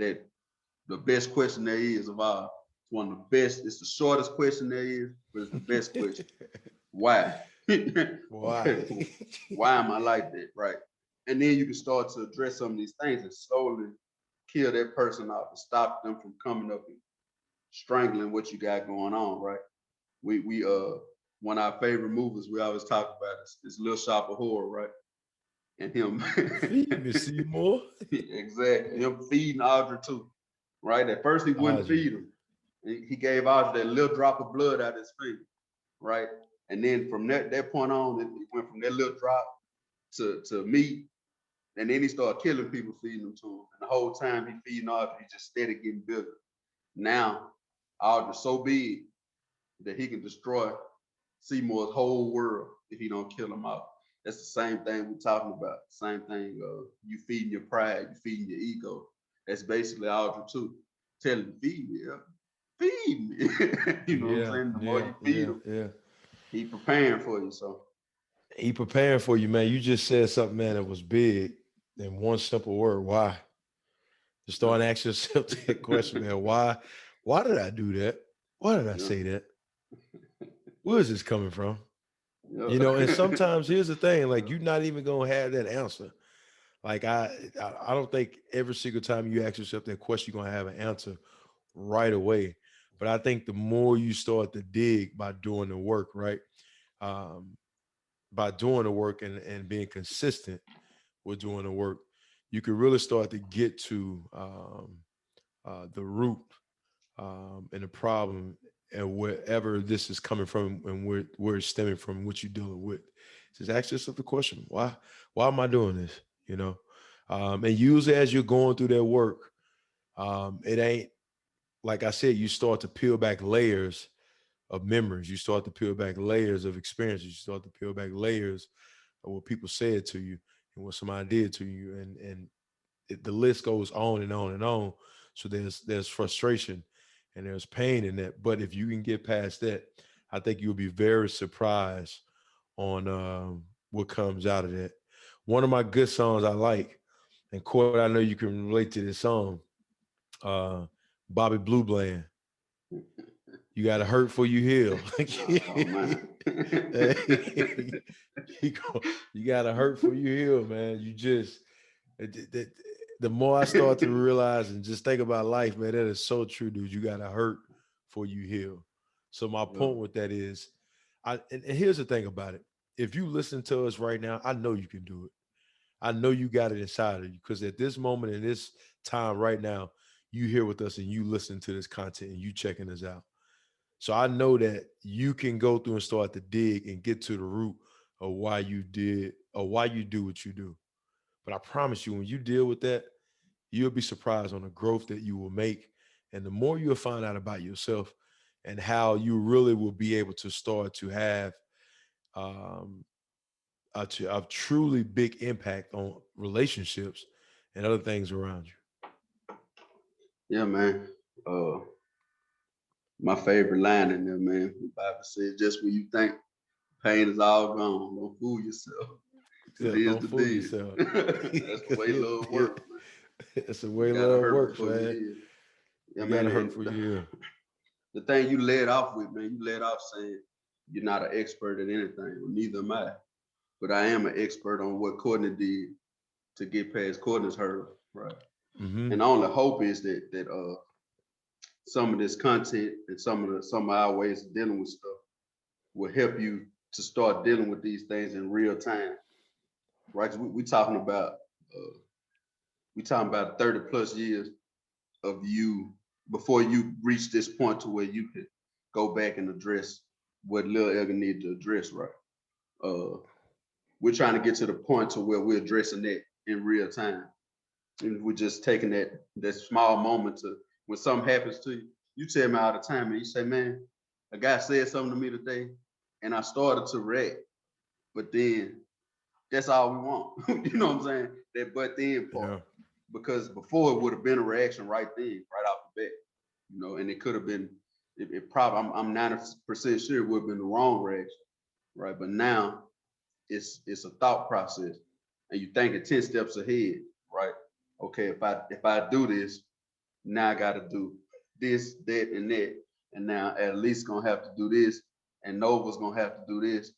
the best question there is of all. It's one of the best. It's the shortest question there is, but it's the best question. Why? Why? Why am I like that, right? And then you can start to address some of these things and slowly kill that person off and stop them from coming up and strangling what you got going on, right? We one of our favorite movies we always talk about is Little Shop of Horror, right? And him Feed me, Seymour. Exactly. Him feeding Audrey too, right? At first he wouldn't feed him. He gave Audrey that little drop of blood out his finger, right? And then from that point on, it went from that little drop to meat. And then he started killing people, feeding them to him. And the whole time he feeding Audrey, he just steady getting bigger. Now, Audrey's so big that he can destroy Seymour's whole world if he don't kill him off. That's the same thing we're talking about. Same thing. You feeding your pride, you feeding your ego. That's basically Audrey too. Tell him, feed me, feed me. You know what I'm saying? The more you feed him, he preparing for you. So he preparing for you, man. You just said something, man, that was big. In one simple word, why? Just start asking yourself that question, man. Why did I do that? Why did I say that? Where is this coming from? You know, and sometimes here's the thing, like you're not even gonna have that answer. Like I don't think every single time you ask yourself that question, you're gonna have an answer right away. But I think the more you start to dig by doing the work, right? By doing the work and being consistent with doing the work, you can really start to get to the root and the problem and wherever this is coming from and where it's stemming from, what you're dealing with. Just ask yourself the question, why am I doing this? You know, and usually as you're going through that work, it ain't, like I said, you start to peel back layers of memories. You start to peel back layers of experiences. You start to peel back layers of what people said to you and what somebody did to you. And the list goes on and on and on. So there's frustration and there's pain in that. But if you can get past that, I think you'll be very surprised on what comes out of that. One of my good songs I like, and Court, I know you can relate to this song, Bobby Blue Bland. You got to hurt for you heal. You got to hurt for you heal, man. You just, the more I start to realize and just think about life, man, that is so true, dude. You got to hurt for you heal. So my point with that is, and here's the thing about it. If you listen to us right now, I know you can do it. I know you got it inside of you, because at this moment in this time right now, you here with us and you listen to this content and you checking us out. So I know that you can go through and start to dig and get to the root of why you did or why you do what you do. But I promise you, when you deal with that, you'll be surprised on the growth that you will make. And the more you'll find out about yourself and how you really will be able to start to have a truly big impact on relationships and other things around you. Yeah, man. My favorite line in there, man. The Bible says, just when you think pain is all gone, don't fool yourself. It Yeah, is don't the fool deal. yourself. That's the way love works, man. It's the You way gotta love hurt works, before you man. heal. Yeah, You man. gotta hurt And for you. the thing you led off with, man, you led off saying you're not an expert at anything. Well, neither am I. But I am an expert on what Courtney did to get past Courtney's hurdle, right? Mm-hmm. And the only hope is that some of this content and some of our ways of dealing with stuff will help you to start dealing with these things in real time, right? We talking about 30 plus years of you before you reach this point to where you could go back and address what little Edgar needed to address, right? We're trying to get to the point to where we're addressing that in real time. And we're just taking that small moment to when something happens to you. You tell me all the time, and you say, man, a guy said something to me today, and I started to react, but then that's all we want. You know what I'm saying? That but then part. Yeah. Because before it would have been a reaction right then, right off the bat. You know, and it could have been, it probably, I'm 90% sure it would have been the wrong reaction, right? But now it's a thought process, and you thinking 10 steps ahead, right? Okay, if I do this, now I got to do this, that, and that, and now at least gonna have to do this, and Nova's gonna have to do this.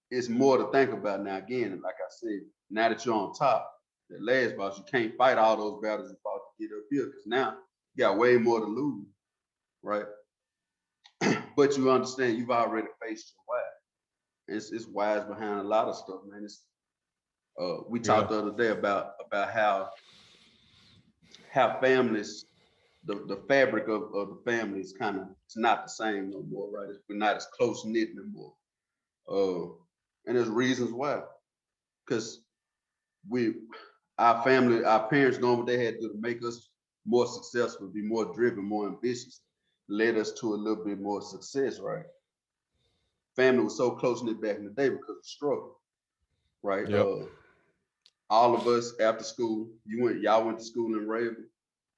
It's more to think about now. Again, like I said, now that you're on top, that last boss, you can't fight all those battles you fought to get up here because now you got way more to lose, right? But you understand you've already faced your why. It's whys behind a lot of stuff, man. We talked the other day about how families, the fabric of the family is kind of, it's not the same no more, right? We're not as close knit anymore. And there's reasons why. Because our parents doing what they had to make us more successful, be more driven, more ambitious, led us to a little bit more success, right? Family was so close knit back in the day because of struggle, right? Yep. All of us after school, y'all went to school in Raven.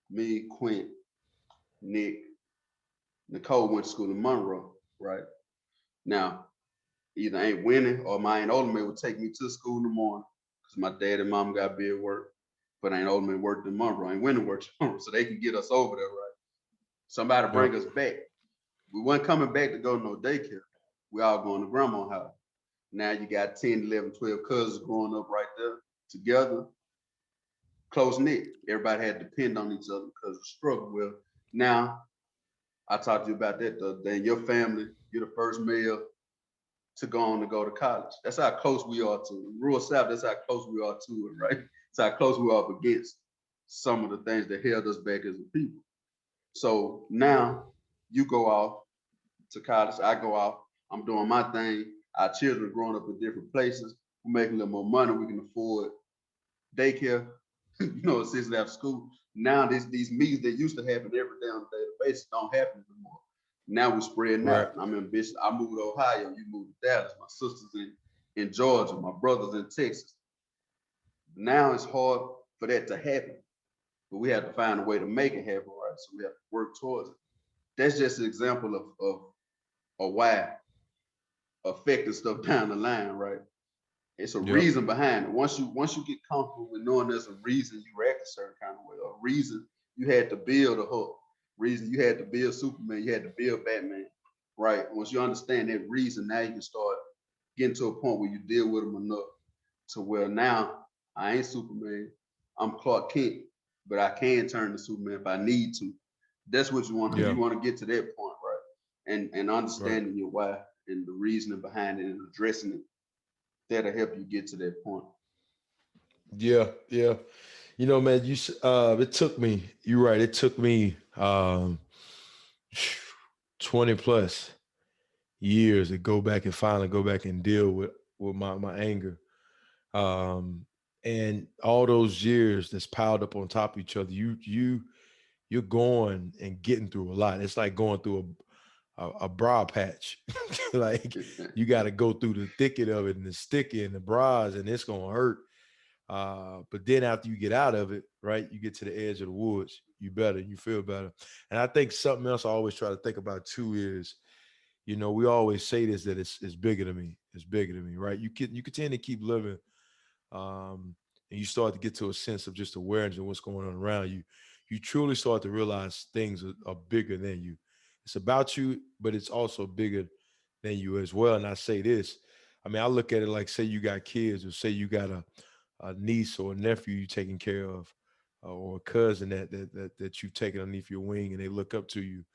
Me, Quint, Nick, Nicole went to school in Monroe, right? Now, either ain't winning or my Aunt Older would take me to school in the morning because my dad and mom got big work, but Aunt Older worked in Monroe. Ain't winning worked in Monroe, so they can get us over there, right? Somebody bring us back. We weren't coming back to go to no daycare. We all going to grandma's house. Now you got 10, 11, 12 cousins growing up right there together, close knit. Everybody had to depend on each other because of struggle. Well, now I talked to you about that the other day. In your family, you're the first male to go to college. That's how close we are to rural South. That's how close we are to it, right? It's how close we are up against some of the things that held us back as a people. So now you go off to college, I go off, I'm doing my thing. Our children growing up in different places. We're making a little more money. We can afford daycare, assistant after school. Now these meetings that used to happen every day on a daily basis don't happen anymore. Now we're spreading out. I'm ambitious. I moved to Ohio. You moved to Dallas. My sister's in Georgia. My brother's in Texas. Now it's hard for that to happen, but we have to find a way to make it happen, right? So we have to work towards it. That's just an example of why affecting stuff down the line, right? It's a reason behind it. Once you get comfortable with knowing there's a reason you react a certain kind of way, a reason you had to build a Hulk, reason you had to build Superman, you had to build Batman, right? Once you understand that reason, now you can start getting to a point where you deal with them enough to where now I ain't Superman, I'm Clark Kent, but I can turn to Superman if I need to. That's what you want. You want to get to that point, right? And understanding your why and the reasoning behind it and addressing it, that'll help you get to that point. Yeah. Man, it took me, you're right, it took me 20 plus years to finally go back and deal with my anger. And all those years that's piled up on top of each other, you're going and getting through a lot. It's like going through a bra patch. Like you got to go through the thicket of it and the sticky and the bras, and it's gonna hurt. But then after you get out of it, right, you get to the edge of the woods, you feel better. And I think something else I always try to think about too is, we always say this, that it's bigger than me. It's bigger than me, right? You continue to keep living, and you start to get to a sense of just awareness of what's going on around you. You truly start to realize things are bigger than you. It's about you, but it's also bigger than you as well. And I say this, I mean, I look at it like, say you got kids, or say you got a niece or a nephew you taking care of, or a cousin that you've taken underneath your wing, and they look up to you.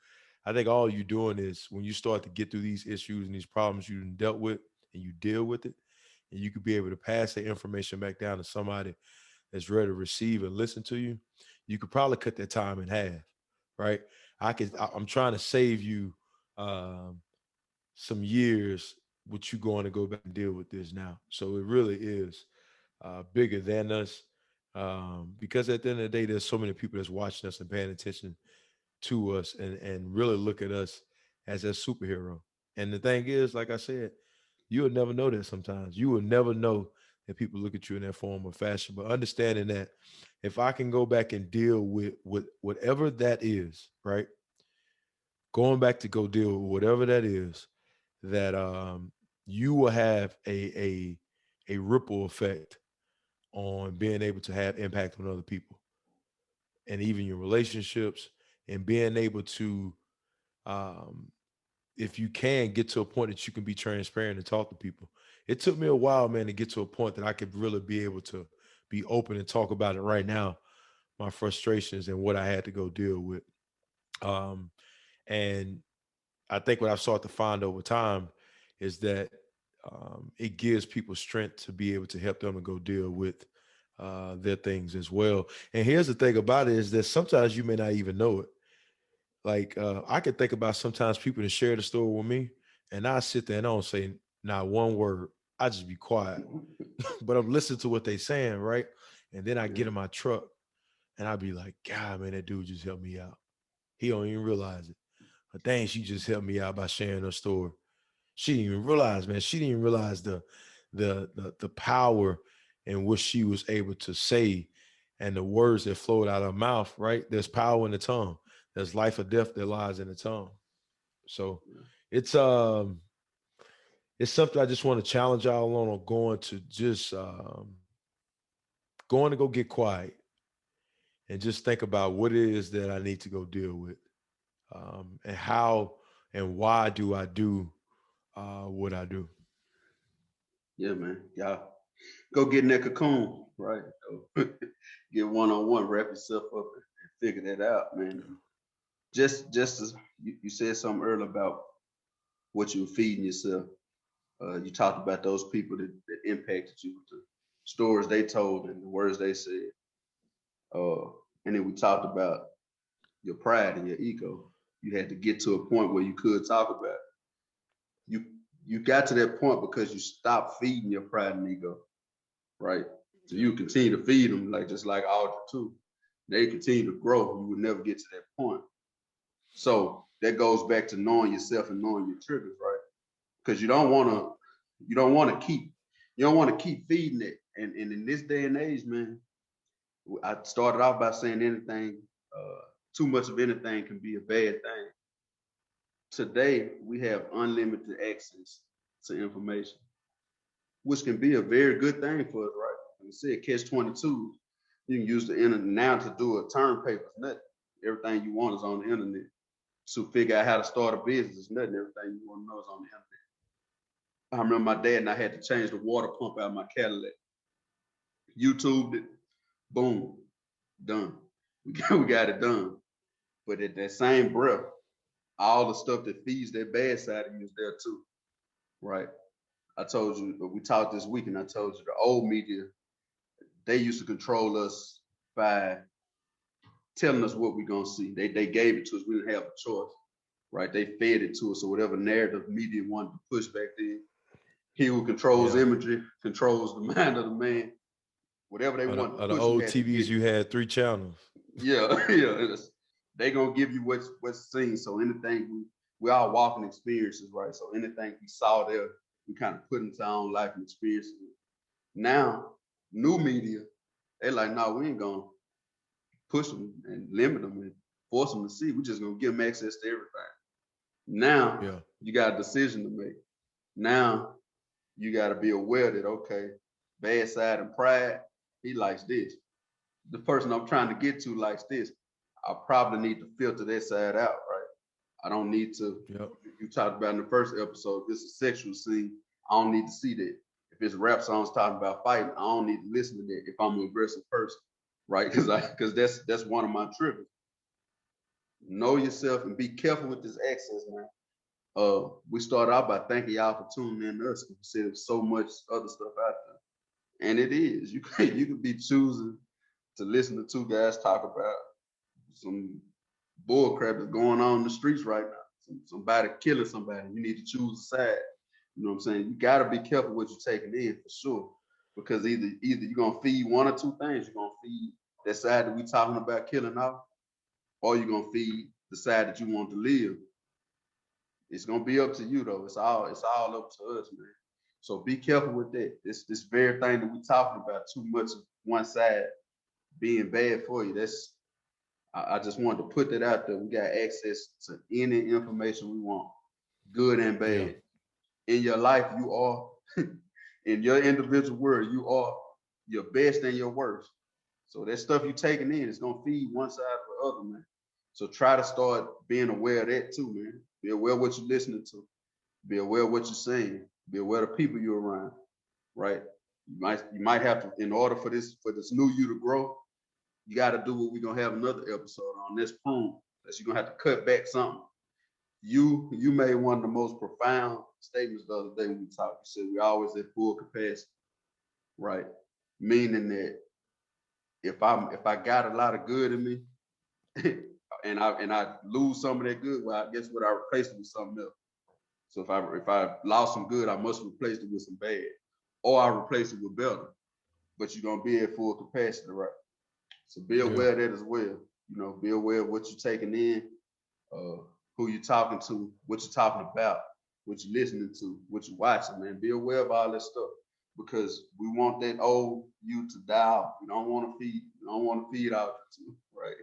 I think all you're doing is, when you start to get through these issues and these problems you've dealt with, and you deal with it, and you could be able to pass the information back down to somebody that's ready to receive and listen to you, you could probably cut that time in half, right? I'm trying to save you um, some years with you going to go back and deal with this now. So it really is bigger than us, because at the end of the day, there's so many people that's watching us and paying attention to us, and really look at us as a superhero. And the thing is, like I said, you will never know that sometimes. You will never know that people look at you in that form or fashion. But understanding that if I can go back and deal with whatever that is, right? Going back to go deal with whatever that is, that you will have a ripple effect on being able to have impact on other people, and even your relationships, and being able to, um, if you can, get to a point that you can be transparent and talk to people. It took me a while, man, to get to a point that I could really be able to be open and talk about it right now, my frustrations and what I had to go deal with. Um, and I think what I've started to find over time is that it gives people strength to be able to help them to go deal with their things as well. And here's the thing about it, is that sometimes you may not even know it. Like I could think about sometimes people that share the story with me, and I sit there and I don't say not one word. I just be quiet, but I'm listening to what they saying, right? And then I Yeah. get in my truck and I be like, God, man, that dude just helped me out. He don't even realize it. But dang, she just helped me out by sharing her story. She didn't even realize, man. She didn't even realize the power in what she was able to say, and the words that flowed out of her mouth, right? There's power in the tongue. There's life or death that lies in the tongue. So it's it's something I just want to challenge y'all on going to just going to go get quiet and just think about what it is that I need to go deal with, and how and why do I do what I do. Yeah, man. Y'all go get in that cocoon, right? Go get one-on-one, wrap yourself up and figure that out, man. Just as you said something earlier about what you were feeding yourself. You talked about those people that impacted you, with the stories they told and the words they said. And then we talked about your pride and your ego. You had to get to a point where you could talk about it. You got to that point because you stopped feeding your pride and ego, right? So you continue to feed them, like just like Audrey too. They continue to grow. You would never get to that point. So that goes back to knowing yourself and knowing your triggers, right? Because you don't want to keep feeding it. And in this day and age, man, I started off by saying anything, too much of anything can be a bad thing. Today, we have unlimited access to information, which can be a very good thing for us, right? Like I said, catch 22, you can use the internet now to do a term paper. It's nothing. Everything you want is on the internet. To figure out how to start a business is nothing. Everything you want to know is on the internet. I remember my dad and I had to change the water pump out of my Cadillac. YouTubed it, boom, done. We got it done. But at that same breath, all the stuff that feeds that bad side of you is there too, right? I told you, but we talked this week, and I told you the old media, they used to control us by telling us what we're gonna see. They gave it to us. We didn't have a choice, right? They fed it to us. So whatever narrative media wanted to push back then, he who controls imagery controls the mind of the man. Whatever they want to The push, old TVs, you had 3 channels. Yeah, yeah. They gonna give you what's seen. So anything we all walking experiences, right? So anything we saw there, we kind of put into our own life and experiences. Now, new media, they like, no, we ain't gonna push them and limit them and force them to see. We're just gonna give them access to everything. Now, you got a decision to make. Now, you got to be aware that, okay, Bad Side and Pride, he likes this. The person I'm trying to get to likes this. I probably need to filter that side out, right? I don't need to. You talked about in the first episode, this is a sexual scene. I don't need to see that. If it's rap songs talking about fighting, I don't need to listen to that if I'm an aggressive person, right? Because that's one of my triggers. Know yourself and be careful with this access, man. We started out by thanking y'all for tuning in to us. We said there's so much other stuff out there, and it is. You could be choosing to listen to two guys talk about some bull crap that's going on in the streets right now. Somebody killing somebody. You need to choose a side. You know what I'm saying? You got to be careful what you're taking in for sure, because either you're gonna feed one or two things. You're gonna feed that side that we talking about killing off, or you're gonna feed the side that you want to live. It's gonna be up to you though. It's all up to us, man. So be careful with that. This very thing that we talking about, too much of one side being bad for you. I just wanted to put that out there. We got access to any information we want, good and bad. In your life, you are, in your individual world, you are your best and your worst. So that stuff you taking in is gonna feed one side or the other, man. So try to start being aware of that too, man. Be aware of what you're listening to. Be aware of what you're saying. Be aware of the people you're around, right? You might have to, in order for this new you to grow, you got to do what we're gonna have another episode on. This prune that you're gonna have to cut back something. You made one of the most profound statements the other day when we talked. You said we always at full capacity, right? Meaning that if I got a lot of good in me, and I lose some of that good, well, I guess what I replace it with something else. So if I lost some good, I must replace it with some bad, or I replace it with better. But you're gonna be at full capacity, right? So be aware of that as well. You know, be aware of what you're taking in, who you're talking to, what you're talking about, what you're listening to, what you're watching, man. Be aware of all that stuff, because we want that old you to die out. We don't want to feed out, right?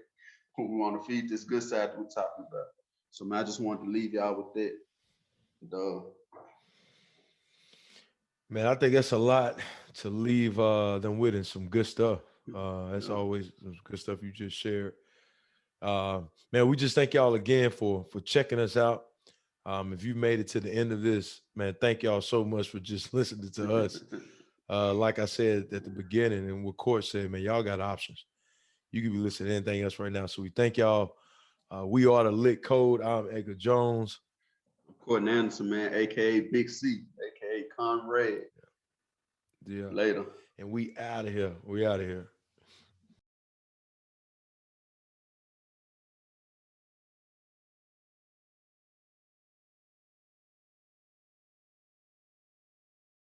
We want to feed this good side that we're talking about. So man, I just wanted to leave y'all with that. Man, I think that's a lot to leave them with, and some good stuff. That's always some good stuff you just shared. Man, we just thank y'all again for checking us out. If you made it to the end of this, man, thank y'all so much for just listening to us. Like I said at the beginning, and what Court said, man, y'all got options. You could be listening to anything else right now. So we thank y'all. We are the Lit Code. I'm Edgar Jones. Courtney Anderson, man, aka Big C, aka Conrad. Yeah. Later. And we out of here.